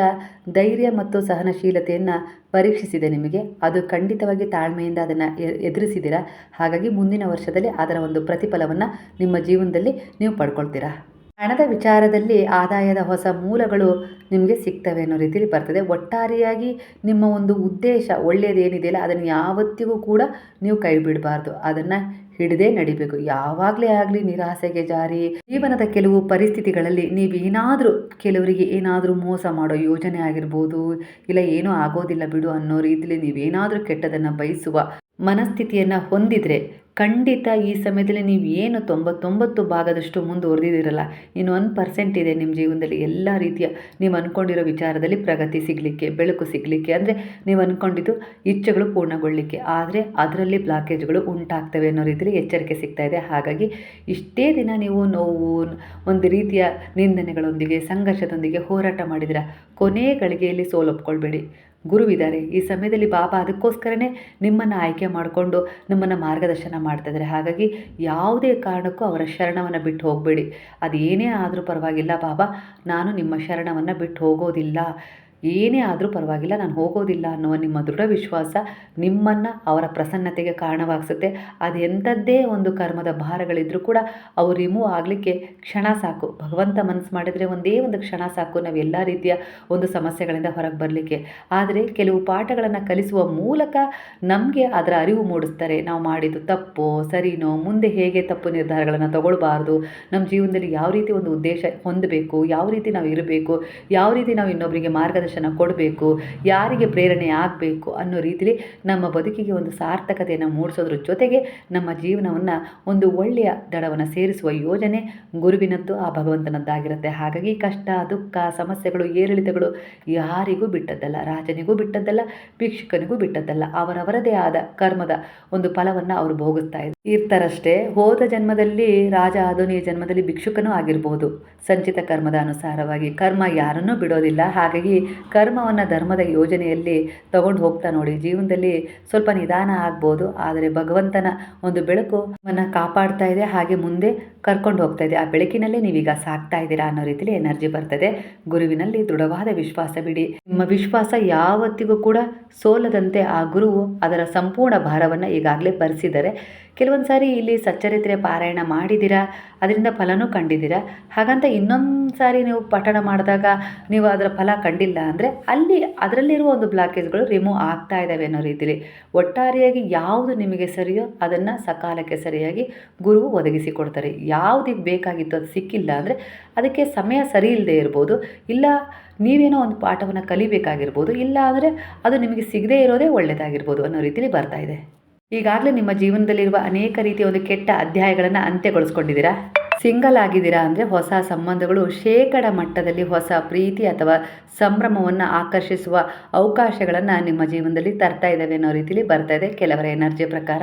ಧೈರ್ಯ ಮತ್ತು ಸಹನಶೀಲತೆಯನ್ನು ಪರೀಕ್ಷಿಸಿದೆ ನಿಮಗೆ. ಅದು ಖಂಡಿತವಾಗಿ ತಾಳ್ಮೆಯಿಂದ ಅದನ್ನು ಎದುರಿಸಿದ್ದೀರಾ. ಹಾಗಾಗಿ ಮುಂದಿನ ವರ್ಷದಲ್ಲಿ ಅದರ ಒಂದು ಪ್ರತಿಫಲವನ್ನು ನಿಮ್ಮ ಜೀವನದಲ್ಲಿ ನೀವು ಪಡ್ಕೊಳ್ತೀರಾ. ಹಣದ ವಿಚಾರದಲ್ಲಿ ಆದಾಯದ ಹೊಸ ಮೂಲಗಳು ನಿಮಗೆ ಸಿಗ್ತವೆ ಅನ್ನೋ ರೀತಿಯಲ್ಲಿ ಬರ್ತದೆ. ಒಟ್ಟಾರೆಯಾಗಿ ನಿಮ್ಮ ಒಂದು ಉದ್ದೇಶ ಒಳ್ಳೆಯದೇನಿದೆಯಲ್ಲ ಅದನ್ನು ಯಾವತ್ತಿಗೂ ಕೂಡ ನೀವು ಕೈ ಬಿಡಬಾರ್ದು, ಅದನ್ನು ಹಿಡಿದೇ ನಡಿಬೇಕು. ಯಾವಾಗಲೇ ಆಗಲಿ ನಿರಾಸೆಗೆ ಜಾರಿ, ಜೀವನದ ಕೆಲವು ಪರಿಸ್ಥಿತಿಗಳಲ್ಲಿ ನೀವೇನಾದರೂ ಕೆಲವರಿಗೆ ಏನಾದರೂ ಮೋಸ ಮಾಡೋ ಯೋಜನೆ ಆಗಿರ್ಬೋದು, ಇಲ್ಲ ಏನೂ ಆಗೋದಿಲ್ಲ ಬಿಡು ಅನ್ನೋ ರೀತಿಯಲ್ಲಿ ನೀವೇನಾದರೂ ಕೆಟ್ಟದನ್ನು ಬಯಸುವ ಮನಸ್ಥಿತಿಯನ್ನು ಹೊಂದಿದರೆ ಖಂಡಿತ ಈ ಸಮಯದಲ್ಲಿ ನೀವು ಏನು 99 ಭಾಗದಷ್ಟು ಮುಂದುವರೆದಿದ್ದೀರಲ್ಲ, ಇನ್ನು 1% ಇದೆ ನಿಮ್ಮ ಜೀವನದಲ್ಲಿ ಎಲ್ಲ ರೀತಿಯ ನೀವು ಅಂದ್ಕೊಂಡಿರೋ ವಿಚಾರದಲ್ಲಿ ಪ್ರಗತಿ ಸಿಗಲಿಕ್ಕೆ, ಬೆಳಕು ಸಿಗಲಿಕ್ಕೆ, ಅಂದರೆ ನೀವು ಅಂದ್ಕೊಂಡಿದ್ದು ಇಚ್ಛೆಗಳು ಪೂರ್ಣಗೊಳ್ಳಲಿಕ್ಕೆ. ಆದರೆ ಅದರಲ್ಲಿ ಬ್ಲಾಕೇಜ್ಗಳು ಉಂಟಾಗ್ತವೆ ಅನ್ನೋ ರೀತಿಯಲ್ಲಿ ಎಚ್ಚರಿಕೆ ಸಿಗ್ತಾ ಇದೆ. ಹಾಗಾಗಿ ಇಷ್ಟೇ ದಿನ ನೀವು ನೋವು, ಒಂದು ರೀತಿಯ ನಿಂದನೆಗಳೊಂದಿಗೆ, ಸಂಘರ್ಷದೊಂದಿಗೆ ಹೋರಾಟ ಮಾಡಿದಿರ, ಕೊನೆ ಗಳಿಗೆಯಲ್ಲಿ ಸೋಲೊಪ್ಕೊಳ್ಬೇಡಿ. ಗುರುವಿದ್ದಾರೆ ಈ ಸಮಯದಲ್ಲಿ. ಬಾಬಾ ಅದಕ್ಕೋಸ್ಕರನೇ ನಿಮ್ಮನ್ನು ಆಯ್ಕೆ ಮಾಡಿಕೊಂಡು ನಿಮ್ಮನ್ನು ಮಾರ್ಗದರ್ಶನ ಮಾಡ್ತಾಯಿದ್ದಾರೆ. ಹಾಗಾಗಿ ಯಾವುದೇ ಕಾರಣಕ್ಕೂ ಅವರ ಶರಣವನ್ನು ಬಿಟ್ಟು ಹೋಗಬೇಡಿ. ಅದು ಏನೇ ಆದರೂ ಪರವಾಗಿಲ್ಲ, ಬಾಬಾ ನಾನು ನಿಮ್ಮ ಶರಣವನ್ನು ಬಿಟ್ಟು ಹೋಗೋದಿಲ್ಲ, ಏನೇ ಆದರೂ ಪರವಾಗಿಲ್ಲ ನಾನು ಹೋಗೋದಿಲ್ಲ ಅನ್ನುವ ನಿಮ್ಮ ದೃಢ ವಿಶ್ವಾಸ ನಿಮ್ಮನ್ನು ಅವರ ಪ್ರಸನ್ನತೆಗೆ ಕಾರಣವಾಗಿಸುತ್ತೆ. ಅದು ಎಂಥದ್ದೇ ಒಂದು ಕರ್ಮದ ಭಾರಗಳಿದ್ರೂ ಕೂಡ ಅವು ರಿಮೂವ್ ಆಗಲಿಕ್ಕೆ ಕ್ಷಣ ಸಾಕು. ಭಗವಂತ ಮನಸ್ಸು ಮಾಡಿದರೆ ಒಂದೇ ಒಂದು ಕ್ಷಣ ಸಾಕು ನಾವು ಎಲ್ಲ ರೀತಿಯ ಒಂದು ಸಮಸ್ಯೆಗಳಿಂದ ಹೊರಗೆ ಬರಲಿಕ್ಕೆ. ಆದರೆ ಕೆಲವು ಪಾಠಗಳನ್ನು ಕಲಿಸುವ ಮೂಲಕ ನಮಗೆ ಅದರ ಅರಿವು ಮೂಡಿಸ್ತಾರೆ. ನಾವು ಮಾಡಿದ್ದು ತಪ್ಪೋ ಸರಿನೋ, ಮುಂದೆ ಹೇಗೆ ತಪ್ಪು ನಿರ್ಧಾರಗಳನ್ನು ತಗೊಳ್ಬಾರ್ದು, ನಮ್ಮ ಜೀವನದಲ್ಲಿ ಯಾವ ರೀತಿ ಒಂದು ಉದ್ದೇಶ ಹೊಂದಬೇಕು, ಯಾವ ರೀತಿ ನಾವು ಇರಬೇಕು, ಯಾವ ರೀತಿ ನಾವು ಇನ್ನೊಬ್ಬರಿಗೆ ಮಾರ್ಗದರ್ಶನ ಕೊಡಬೇಕು, ಯಾರಿಗೆ ಪ್ರೇರಣೆ ಆಗಬೇಕು ಅನ್ನೋ ರೀತಿಯಲ್ಲಿ ನಮ್ಮ ಬದುಕಿಗೆ ಒಂದು ಸಾರ್ಥಕತೆಯನ್ನು ಮೂಡಿಸೋದ್ರ ಜೊತೆಗೆ ನಮ್ಮ ಜೀವನವನ್ನು ಒಂದು ಒಳ್ಳೆಯ ದಡವನ್ನು ಸೇರಿಸುವ ಯೋಜನೆ ಗುರುವಿನದ್ದು, ಆ ಭಗವಂತನದ್ದಾಗಿರುತ್ತೆ. ಹಾಗಾಗಿ ಕಷ್ಟ, ದುಃಖ, ಸಮಸ್ಯೆಗಳು, ಏರಿಳಿತಗಳು ಯಾರಿಗೂ ಬಿಟ್ಟದ್ದಲ್ಲ, ರಾಜನಿಗೂ ಬಿಟ್ಟದ್ದಲ್ಲ, ಭಿಕ್ಷುಕನಿಗೂ ಬಿಟ್ಟದ್ದಲ್ಲ. ಅವರವರದೇ ಆದ ಕರ್ಮದ ಒಂದು ಫಲವನ್ನು ಅವರು ಭೋಗಿಸ್ತಾ ಇರ್ತಾರಷ್ಟೇ. ಹೋದ ಜನ್ಮದಲ್ಲಿ ರಾಜ ಆದನು, ಈ ಜನ್ಮದಲ್ಲಿ ಭಿಕ್ಷುಕನೂ ಆಗಿರ್ಬೋದು ಸಂಚಿತ ಕರ್ಮದ ಅನುಸಾರವಾಗಿ. ಕರ್ಮ ಯಾರನ್ನೂ ಬಿಡೋದಿಲ್ಲ. ಹಾಗಾಗಿ ಕರ್ಮವನ್ನು ಧರ್ಮದ ಯೋಜನೆಯಲ್ಲಿ ತಗೊಂಡು ಹೋಗ್ತಾ ನೋಡಿ. ಜೀವನದಲ್ಲಿ ಸ್ವಲ್ಪ ನಿಧಾನ ಆಗ್ಬೋದು, ಆದರೆ ಭಗವಂತನ ಒಂದು ಬೆಳಕು ನಿಮ್ಮನ್ನು ಕಾಪಾಡ್ತಾ ಇದೆ, ಹಾಗೆ ಮುಂದೆ ಕರ್ಕೊಂಡು ಹೋಗ್ತಾ ಇದೆ. ಆ ಬೆಳಕಿನಲ್ಲೇ ನೀವೀಗ ಸಾಕ್ತಾ ಇದ್ದೀರಾ ಅನ್ನೋ ರೀತಿಯಲ್ಲಿ ಎನರ್ಜಿ ಬರ್ತದೆ. ಗುರುವಿನಲ್ಲಿ ದೃಢವಾದ ವಿಶ್ವಾಸ ಬಿಡಿ. ನಿಮ್ಮ ವಿಶ್ವಾಸ ಯಾವತ್ತಿಗೂ ಕೂಡ ಸೋಲದಂತೆ ಆ ಗುರುವು ಅದರ ಸಂಪೂರ್ಣ ಭಾರವನ್ನು ಈಗಾಗಲೇ ಭರಿಸಿದ್ದಾರೆ. ಕೆಲವೊಂದು ಸಾರಿ ಇಲ್ಲಿ ಸಚ್ಚರಿತ್ರೆ ಪಾರಾಯಣ ಮಾಡಿದ್ದೀರಾ, ಅದರಿಂದ ಫಲನೂ ಕಂಡಿದ್ದೀರಾ. ಹಾಗಂತ ಇನ್ನೊಂದು ಸಾರಿ ನೀವು ಪಠಣ ಮಾಡಿದಾಗ ನೀವು ಅದರ ಫಲ ಕಂಡಿಲ್ಲ ಅಂದರೆ ಅಲ್ಲಿ ಅದರಲ್ಲಿರುವ ಒಂದು ಬ್ಲಾಕೇಜ್ಗಳು ರಿಮೂವ್ ಆಗ್ತಾ ಇದ್ದಾವೆ ಅನ್ನೋ ರೀತಿಯಲ್ಲಿ ಒಟ್ಟಾರೆಯಾಗಿ ಯಾವುದು ನಿಮಗೆ ಸರಿಯೋ ಅದನ್ನು ಸಕಾಲಕ್ಕೆ ಸರಿಯಾಗಿ ಗುರುವು ಒದಗಿಸಿ ಕೊಡ್ತಾರೆ. ಯಾವುದಕ್ಕೆ ಬೇಕಾಗಿತ್ತು ಅದು ಸಿಕ್ಕಿಲ್ಲ ಅಂದರೆ ಅದಕ್ಕೆ ಸಮಯ ಸರಿ ಇಲ್ಲದೆ ಇರ್ಬೋದು, ಇಲ್ಲ ನೀವೇನೋ ಒಂದು ಪಾಠವನ್ನು ಕಲಿಬೇಕಾಗಿರ್ಬೋದು, ಇಲ್ಲ ಅಂದರೆ ಅದು ನಿಮಗೆ ಸಿಗದೇ ಇರೋದೇ ಒಳ್ಳೆಯದಾಗಿರ್ಬೋದು ಅನ್ನೋ ರೀತಿಯಲ್ಲಿ ಬರ್ತಾ ಇದೆ. ಈಗಾಗಲೇ ನಿಮ್ಮ ಜೀವನದಲ್ಲಿರುವ ಅನೇಕ ರೀತಿಯ ಒಂದು ಕೆಟ್ಟ ಅಧ್ಯಾಯಗಳನ್ನು ಅಂತ್ಯಗೊಳಿಸ್ಕೊಂಡಿದ್ದೀರಾ. ಸಿಂಗಲ್ ಆಗಿದ್ದೀರಾ ಅಂದರೆ ಹೊಸ ಸಂಬಂಧಗಳು ಮಟ್ಟದಲ್ಲಿ ಹೊಸ ಪ್ರೀತಿ ಅಥವಾ ಸಂಭ್ರಮವನ್ನು ಆಕರ್ಷಿಸುವ ಅವಕಾಶಗಳನ್ನು ನಿಮ್ಮ ಜೀವನದಲ್ಲಿ ತರ್ತಾ ಇದ್ದಾವೆ ಅನ್ನೋ ರೀತಿಯಲ್ಲಿ ಬರ್ತಾ ಇದೆ ಕೆಲವರ ಎನರ್ಜಿ ಪ್ರಕಾರ.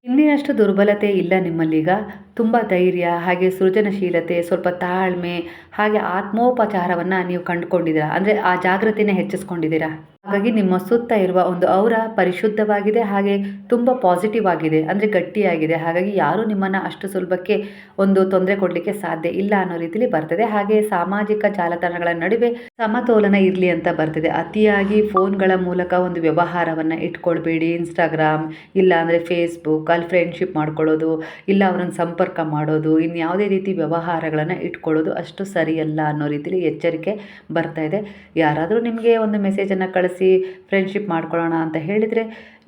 ಹಿಂದಿನಷ್ಟು ದುರ್ಬಲತೆ ಇಲ್ಲ ನಿಮ್ಮಲ್ಲೀಗ. ತುಂಬ ಧೈರ್ಯ, ಹಾಗೆ ಸೃಜನಶೀಲತೆ, ಸ್ವಲ್ಪ ತಾಳ್ಮೆ, ಹಾಗೆ ಆತ್ಮೋಪಚಾರವನ್ನು ನೀವು ಕಂಡುಕೊಂಡಿದ್ದೀರಾ. ಅಂದರೆ ಆ ಜಾಗೃತಿನೇ ಹೆಚ್ಚಿಸ್ಕೊಂಡಿದ್ದೀರಾ. ಹಾಗಾಗಿ ನಿಮ್ಮ ಸುತ್ತ ಇರುವ ಒಂದು ಔರ ಪರಿಶುದ್ಧವಾಗಿದೆ, ಹಾಗೆ ತುಂಬ ಪಾಸಿಟಿವ್ ಆಗಿದೆ, ಅಂದರೆ ಗಟ್ಟಿಯಾಗಿದೆ. ಹಾಗಾಗಿ ಯಾರೂ ನಿಮ್ಮನ್ನು ಅಷ್ಟು ಸುಲಭಕ್ಕೆ ಒಂದು ತೊಂದರೆ ಕೊಡಲಿಕ್ಕೆ ಸಾಧ್ಯ ಇಲ್ಲ ಅನ್ನೋ ರೀತಿಯಲ್ಲಿ ಬರ್ತದೆ. ಹಾಗೆ ಸಾಮಾಜಿಕ ಜಾಲತಾಣಗಳ ನಡುವೆ ಸಮತೋಲನ ಇರಲಿ ಅಂತ ಬರ್ತದೆ. ಅತಿಯಾಗಿ ಫೋನ್ಗಳ ಮೂಲಕ ಒಂದು ವ್ಯವಹಾರವನ್ನು ಇಟ್ಕೊಳ್ಬೇಡಿ. ಇನ್ಸ್ಟಾಗ್ರಾಮ್ ಇಲ್ಲ ಅಂದರೆ ಫೇಸ್ಬುಕ್ ಅಲ್ಲಿ ಫ್ರೆಂಡ್ಶಿಪ್ ಮಾಡ್ಕೊಳ್ಳೋದು, ಇಲ್ಲ ಅವರನ್ನು ಸಂಪರ್ಕ ಮಾಡೋದು, ಇನ್ಯಾವುದೇ ರೀತಿ ವ್ಯವಹಾರಗಳನ್ನು ಇಟ್ಕೊಳ್ಳೋದು ಅಷ್ಟು ಸರಿಯಲ್ಲ ಅನ್ನೋ ರೀತಿಯಲ್ಲಿ ಎಚ್ಚರಿಕೆ ಬರ್ತಾ ಇದೆ. ಯಾರಾದರೂ ನಿಮಗೆ ಒಂದು ಮೆಸೇಜನ್ನು ಕಳಿಸಿ ಫ್ರೆಂಡ್ಶಿಪ್ ಮಾಡ್ಕೊಳ್ಳೋಣ ಅಂತ ಹೇಳಿದರೆ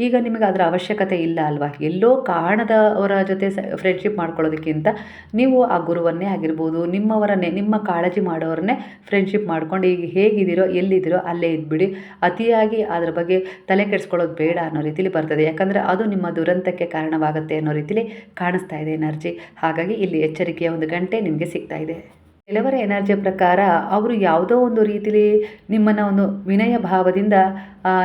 ಈಗ ನಿಮಗೆ ಅದರ ಅವಶ್ಯಕತೆ ಇಲ್ಲ ಅಲ್ವಾ. ಎಲ್ಲೋ ಕಾರಣದವರ ಜೊತೆ ಫ್ರೆಂಡ್ಶಿಪ್ ಮಾಡ್ಕೊಳ್ಳೋದಕ್ಕಿಂತ ನೀವು ಆ ಗುರುವನ್ನೇ ಆಗಿರ್ಬೋದು, ನಿಮ್ಮವರನ್ನೇ, ನಿಮ್ಮ ಕಾಳಜಿ ಮಾಡೋರನ್ನೇ ಫ್ರೆಂಡ್ಶಿಪ್ ಮಾಡ್ಕೊಂಡು ಈಗ ಹೇಗಿದ್ದೀರೋ ಎಲ್ಲಿದ್ದೀರೋ ಅಲ್ಲೇ ಇದ್ಬಿಡಿ. ಅತಿಯಾಗಿ ಅದರ ಬಗ್ಗೆ ತಲೆ ಕೆಡಿಸ್ಕೊಳ್ಳೋದು ಬೇಡ ಅನ್ನೋ ರೀತಿಯಲ್ಲಿ ಬರ್ತದೆ. ಯಾಕಂದರೆ ಅದು ನಿಮ್ಮ ದುರಂತಕ್ಕೆ ಕಾರಣವಾಗುತ್ತೆ ಅನ್ನೋ ರೀತಿಯಲ್ಲಿ ಕಾಣಿಸ್ತಾ ಇದೆ ಎನರ್ಜಿ. ಹಾಗಾಗಿ ಇಲ್ಲಿ ಎಚ್ಚರಿಕೆಯ ಒಂದು ಗಂಟೆ ನಿಮಗೆ ಸಿಗ್ತಾ ಇದೆ. ಕೆಲವರ ಎನರ್ಜಿ ಪ್ರಕಾರ ಅವರು ಯಾವುದೋ ಒಂದು ರೀತಿಯಲ್ಲಿ ನಿಮ್ಮನ್ನು ಒಂದು ವಿನಯ ಭಾವದಿಂದ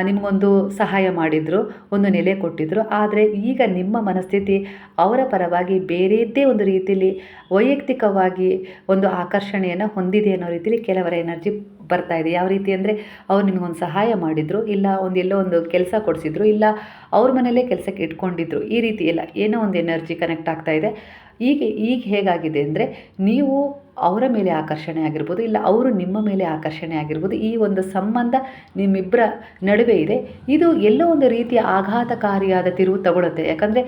ನಿಮಗೊಂದು ಸಹಾಯ ಮಾಡಿದರು, ಒಂದು ನೆಲೆ ಕೊಟ್ಟಿದ್ದರು. ಆದರೆ ಈಗ ನಿಮ್ಮ ಮನಸ್ಥಿತಿ ಅವರ ಪರವಾಗಿ ಬೇರೆಯದ್ದೇ ಒಂದು ರೀತಿಯಲ್ಲಿ ವೈಯಕ್ತಿಕವಾಗಿ ಒಂದು ಆಕರ್ಷಣೆಯನ್ನು ಹೊಂದಿದೆ ಅನ್ನೋ ರೀತಿಯಲ್ಲಿ ಕೆಲವರ ಎನರ್ಜಿ ಬರ್ತಾ ಇದೆ. ಯಾವ ರೀತಿ ಅಂದರೆ ಅವ್ರು ನಿಮಗೊಂದು ಸಹಾಯ ಮಾಡಿದರು, ಇಲ್ಲ ಎಲ್ಲೋ ಒಂದು ಕೆಲಸ ಕೊಡಿಸಿದ್ರು, ಇಲ್ಲ ಅವ್ರ ಮನೆಯಲ್ಲೇ ಕೆಲಸಕ್ಕೆ ಇಟ್ಕೊಂಡಿದ್ರು. ಈ ರೀತಿ ಎಲ್ಲ ಏನೋ ಒಂದು ಎನರ್ಜಿ ಕನೆಕ್ಟ್ ಆಗ್ತಾ ಇದೆ. ಈಗ ಹೇಗಾಗಿದೆ ಅಂದರೆ ನೀವು ಅವರ ಮೇಲೆ ಆಕರ್ಷಣೆ ಆಗಿರ್ಬೋದು, ಇಲ್ಲ ಅವರು ನಿಮ್ಮ ಮೇಲೆ ಆಕರ್ಷಣೆ ಆಗಿರ್ಬೋದು. ಈ ಒಂದು ಸಂಬಂಧ ನಿಮ್ಮಿಬ್ಬರ ನಡುವೆ ಇದೆ. ಇದು ಎಲ್ಲೋ ಒಂದು ರೀತಿಯ ಆಘಾತಕಾರಿಯಾದ ತಿರುವು ತಗೊಳುತ್ತೆ. ಯಾಕಂದರೆ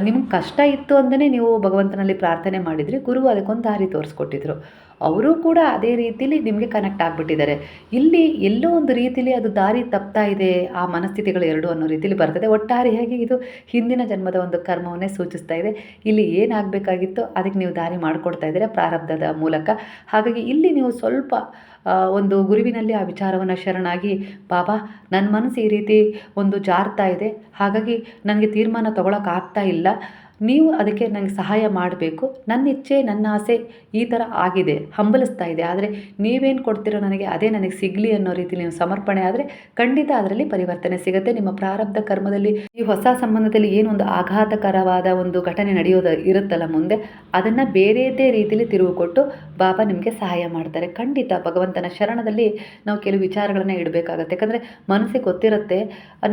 ನಿಮ್ಗೆ ಕಷ್ಟ ಇತ್ತು ಅಂತಲೇ ನೀವು ಭಗವಂತನಲ್ಲಿ ಪ್ರಾರ್ಥನೆ ಮಾಡಿದ್ರಿ, ಗುರು ಅದಕ್ಕೊಂದು ದಾರಿ ತೋರಿಸ್ಕೊಟ್ಟಿದ್ರು. ಅವರು ಕೂಡ ಅದೇ ರೀತಿಯಲ್ಲಿ ನಿಮಗೆ ಕನೆಕ್ಟ್ ಆಗಿಬಿಟ್ಟಿದ್ದಾರೆ. ಇಲ್ಲಿ ಎಲ್ಲೋ ಒಂದು ರೀತಿಯಲ್ಲಿ ಅದು ದಾರಿ ತಪ್ತಾ ಇದೆ, ಆ ಮನಸ್ಥಿತಿಗಳು ಎರಡು ಅನ್ನೋ ರೀತಿಯಲ್ಲಿ ಬರ್ತದೆ. ಒಟ್ಟಾರೆಯಾಗಿ ಇದು ಹಿಂದಿನ ಜನ್ಮದ ಒಂದು ಕರ್ಮವನ್ನೇ ಸೂಚಿಸ್ತಾ ಇದೆ. ಇಲ್ಲಿ ಏನಾಗಬೇಕಾಗಿತ್ತು ಅದಕ್ಕೆ ನೀವು ದಾರಿ ಮಾಡಿಕೊಡ್ತಾ ಇದ್ದೀರಾ ಪ್ರಾರಬ್ಧದ ಮೂಲಕ. ಹಾಗಾಗಿ ಇಲ್ಲಿ ನೀವು ಸ್ವಲ್ಪ ಒಂದು ಗುರುವಿನಲ್ಲಿ ಆ ವಿಚಾರವನ್ನು ಶರಣಾಗಿ, ಬಾಬಾ ನನ್ನ ಮನಸ್ಸು ಈ ರೀತಿ ಒಂದು ಜಾರ್ತಾ ಇದೆ, ಹಾಗಾಗಿ ನನಗೆ ತೀರ್ಮಾನ ತೊಗೊಳಕ್ಕಾಗ್ತಾ ಇಲ್ಲ, ನೀವು ಅದಕ್ಕೆ ನನಗೆ ಸಹಾಯ ಮಾಡಬೇಕು. ನನ್ನ ಇಚ್ಛೆ, ನನ್ನ ಆಸೆ ಈ ಥರ ಆಗಿದೆ, ಹಂಬಲಿಸ್ತಾ ಇದೆ, ಆದರೆ ನೀವೇನು ಕೊಡ್ತೀರೋ ನನಗೆ ಅದೇ ನನಗೆ ಸಿಗಲಿ ಅನ್ನೋ ರೀತಿ ನೀವು ಸಮರ್ಪಣೆ ಆದರೆ ಖಂಡಿತ ಅದರಲ್ಲಿ ಪರಿವರ್ತನೆ ಸಿಗುತ್ತೆ. ನಿಮ್ಮ ಪ್ರಾರಬ್ಧ ಕರ್ಮದಲ್ಲಿ ಈ ಹೊಸ ಸಂಬಂಧದಲ್ಲಿ ಏನೊಂದು ಆಘಾತಕರವಾದ ಒಂದು ಘಟನೆ ನಡೆಯೋದು ಇರುತ್ತಲ್ಲ ಮುಂದೆ, ಅದನ್ನು ಬೇರೆಯದೇ ರೀತಿಯಲ್ಲಿ ತಿರುವು ಕೊಟ್ಟು ಬಾಬಾ ನಿಮಗೆ ಸಹಾಯ ಮಾಡ್ತಾರೆ. ಖಂಡಿತ ಭಗವಂತನ ಶರಣದಲ್ಲಿ ನಾವು ಕೆಲವು ವಿಚಾರಗಳನ್ನು ಇಡಬೇಕಾಗತ್ತೆ. ಯಾಕಂದರೆ ಮನಸ್ಸಿಗೆ ಗೊತ್ತಿರುತ್ತೆ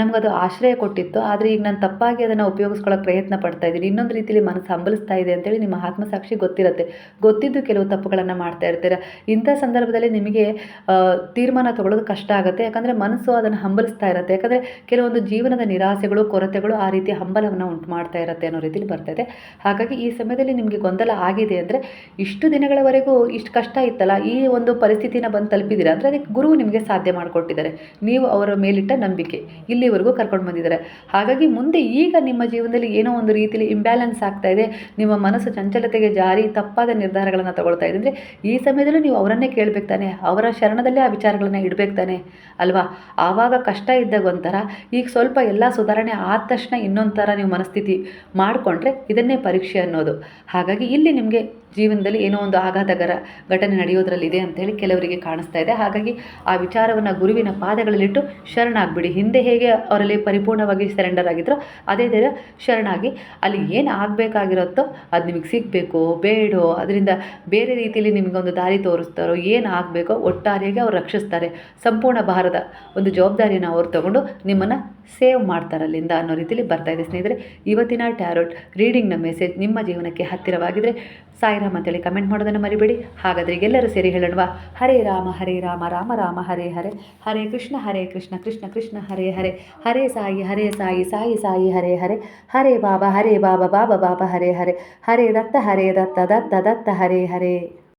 ನಮಗದು ಆಶ್ರಯ ಕೊಟ್ಟಿತ್ತು, ಆದರೆ ಈಗ ನಾನು ತಪ್ಪಾಗಿ ಅದನ್ನು ಉಪಯೋಗಿಸ್ಕೊಳ್ಳೋಕೆ ಪ್ರಯತ್ನ ಪಡ್ತಾ ಇದ್ದೀನಿ, ಇನ್ನೊಂದು ರೀತಿಯಲ್ಲಿ ಮನಸ್ಸು ಹಂಬಲಿಸ್ತಾ ಇದೆ ಅಂತೇಳಿ ನಿಮ್ಮ ಆತ್ಮಸಾಕ್ಷಿ ಗೊತ್ತಿರುತ್ತೆ. ಗೊತ್ತಿದ್ದು ಕೆಲವು ತಪ್ಪುಗಳನ್ನು ಮಾಡ್ತಾ ಇರ್ತೀರ. ಇಂಥ ಸಂದರ್ಭದಲ್ಲಿ ನಿಮಗೆ ತೀರ್ಮಾನ ತಗೊಳ್ಳೋದು ಕಷ್ಟ ಆಗುತ್ತೆ. ಯಾಕಂದರೆ ಮನಸ್ಸು ಅದನ್ನು ಹಂಬಲಿಸ್ತಾ ಇರುತ್ತೆ. ಯಾಕಂದರೆ ಕೆಲವೊಂದು ಜೀವನದ ನಿರಾಸೆಗಳು, ಕೊರತೆಗಳು ಆ ರೀತಿಯ ಹಂಬಲವನ್ನು ಉಂಟು ಮಾಡ್ತಾ ಇರುತ್ತೆ ಅನ್ನೋ ರೀತಿಯಲ್ಲಿ ಬರ್ತಾಯಿದೆ. ಹಾಗಾಗಿ ಈ ಸಮಯದಲ್ಲಿ ನಿಮಗೆ ಗೊಂದಲ ಆಗಿದೆ ಅಂದರೆ ಇಷ್ಟು ದಿನಗಳವರೆಗೂ ಇಷ್ಟು ಕಷ್ಟ ಇತ್ತಲ್ಲ, ಈ ಒಂದು ಪರಿಸ್ಥಿತಿನ ಬಂದು ತಲುಪಿದ್ದೀರಾ ಅಂದರೆ ಅದಕ್ಕೆ ಗುರು ನಿಮಗೆ ಸಾಧ್ಯ ಮಾಡಿಕೊಟ್ಟಿದ್ದಾರೆ. ನೀವು ಅವರ ಮೇಲಿಟ್ಟ ನಂಬಿಕೆ ಇಲ್ಲಿವರೆಗೂ ಕರ್ಕೊಂಡು ಬಂದಿದ್ದಾರೆ. ಹಾಗಾಗಿ ಮುಂದೆ ಈಗ ನಿಮ್ಮ ಜೀವನದಲ್ಲಿ ಏನೋ ಒಂದು ರೀತಿಯಲ್ಲಿ ಇಂಬ್ಯಾಲೆನ್ಸ್ ಆಗ್ತಾ ಇದೆ, ನಿಮ್ಮ ಮನಸ್ಸು ಚಂಚಲತೆಗೆ ಜಾರಿ ತಪ್ಪಾದ ನಿರ್ಧಾರಗಳನ್ನು ತಗೊಳ್ತಾ ಇದೆ ಅಂದರೆ ಈ ಸಮಯದಲ್ಲೂ ನೀವು ಅವರನ್ನೇ ಕೇಳಬೇಕು ತಾನೆ, ಅವರ ಶರಣದಲ್ಲೇ ಆ ವಿಚಾರಗಳನ್ನ ಇಡಬೇಕು ತಾನೆ ಅಲ್ವಾ. ಆವಾಗ ಕಷ್ಟ ಇದ್ದಾಗ ಒಂಥರ, ಈಗ ಸ್ವಲ್ಪ ಎಲ್ಲ ಸುಧಾರಣೆ ಆದ ತಕ್ಷಣ ಇನ್ನೊಂದು ಥರ ನೀವು ಮನಸ್ಥಿತಿ ಮಾಡಿಕೊಂಡ್ರೆ ಇದನ್ನೇ ಪರೀಕ್ಷೆ ಅನ್ನೋದು. ಹಾಗಾಗಿ ಇಲ್ಲಿ ನಿಮಗೆ ಜೀವನದಲ್ಲಿ ಏನೋ ಒಂದು ಆಘಾತಕರ ಘಟನೆ ನಡೆಯೋದ್ರಲ್ಲಿದೆ ಅಂತೇಳಿ ಕೆಲವರಿಗೆ ಕಾಣಿಸ್ತಾ ಇದೆ. ಹಾಗಾಗಿ ಆ ವಿಚಾರವನ್ನು ಗುರುವಿನ ಪಾದಗಳಲ್ಲಿಟ್ಟು ಶರಣಾಗ್ಬಿಡಿ. ಹಿಂದೆ ಹೇಗೆ ಅವರಲ್ಲಿ ಪರಿಪೂರ್ಣವಾಗಿ ಸರೆಂಡರ್ ಆಗಿದ್ರೋ ಅದೇ ಥರ ಶರಣಾಗಿ ಅಲ್ಲಿ ಏನು ಆಗಬೇಕಾಗಿರುತ್ತೋ ಅದು ನಿಮಗೆ ಸಿಗಬೇಕೋ ಬೇಡೋ ಅದರಿಂದ ಬೇರೆ ರೀತಿಯಲ್ಲಿ ನಿಮಗೊಂದು ದಾರಿ ತೋರಿಸ್ತಾರೋ ಏನು ಆಗಬೇಕೋ ಒಟ್ಟಾರೆಯಾಗಿ ಅವ್ರು ರಕ್ಷಿಸ್ತಾರೆ. ಸಂಪೂರ್ಣ ಭಾರದ ಒಂದು ಜವಾಬ್ದಾರಿಯನ್ನು ಅವ್ರು ತಗೊಂಡು ನಿಮ್ಮನ್ನು ಸೇವ್ ಮಾಡ್ತಾರೆ ಅಲ್ಲಿಂದ ಅನ್ನೋ ರೀತಿಯಲ್ಲಿ ಬರ್ತಾ ಇದೆ ಸ್ನೇಹಿತರೆ. ಇವತ್ತಿನ ಟ್ಯಾರೋಟ್ ರೀಡಿಂಗ್ನ ಮೆಸೇಜ್ ನಿಮ್ಮ ಜೀವನಕ್ಕೆ ಹತ್ತಿರವಾಗಿದ್ದರೆ ಸಾಯಿರಾಮ್ ಅಂತೇಳಿ ಕಮೆಂಟ್ ಮಾಡೋದನ್ನು ಮರಿಬೇಡಿ. ಹಾಗಾದರೆ ಎಲ್ಲರೂ ಸೇರಿ ಹೇಳೋಣವಾ? ಹರೇ ರಾಮ ರಾಮ ರಾಮ ಹರೇ ಹರೇ, ಹರೇ ಕೃಷ್ಣ ಕೃಷ್ಣ ಕೃಷ್ಣ ಹರೇ ಹರೇ, ಹರೇ ಸಾಯಿ ಸಾಯಿ ಸಾಯಿ ಹರೇ ಹರೇ, ಹರೇ ಬಾಬಾ ಬಾಬಾ ಬಾಬಾ ಹರೇ ಹರೇ, ಹರೇ ದತ್ತ ದತ್ತ ದತ್ತ ಹರೇ ಹರೇ.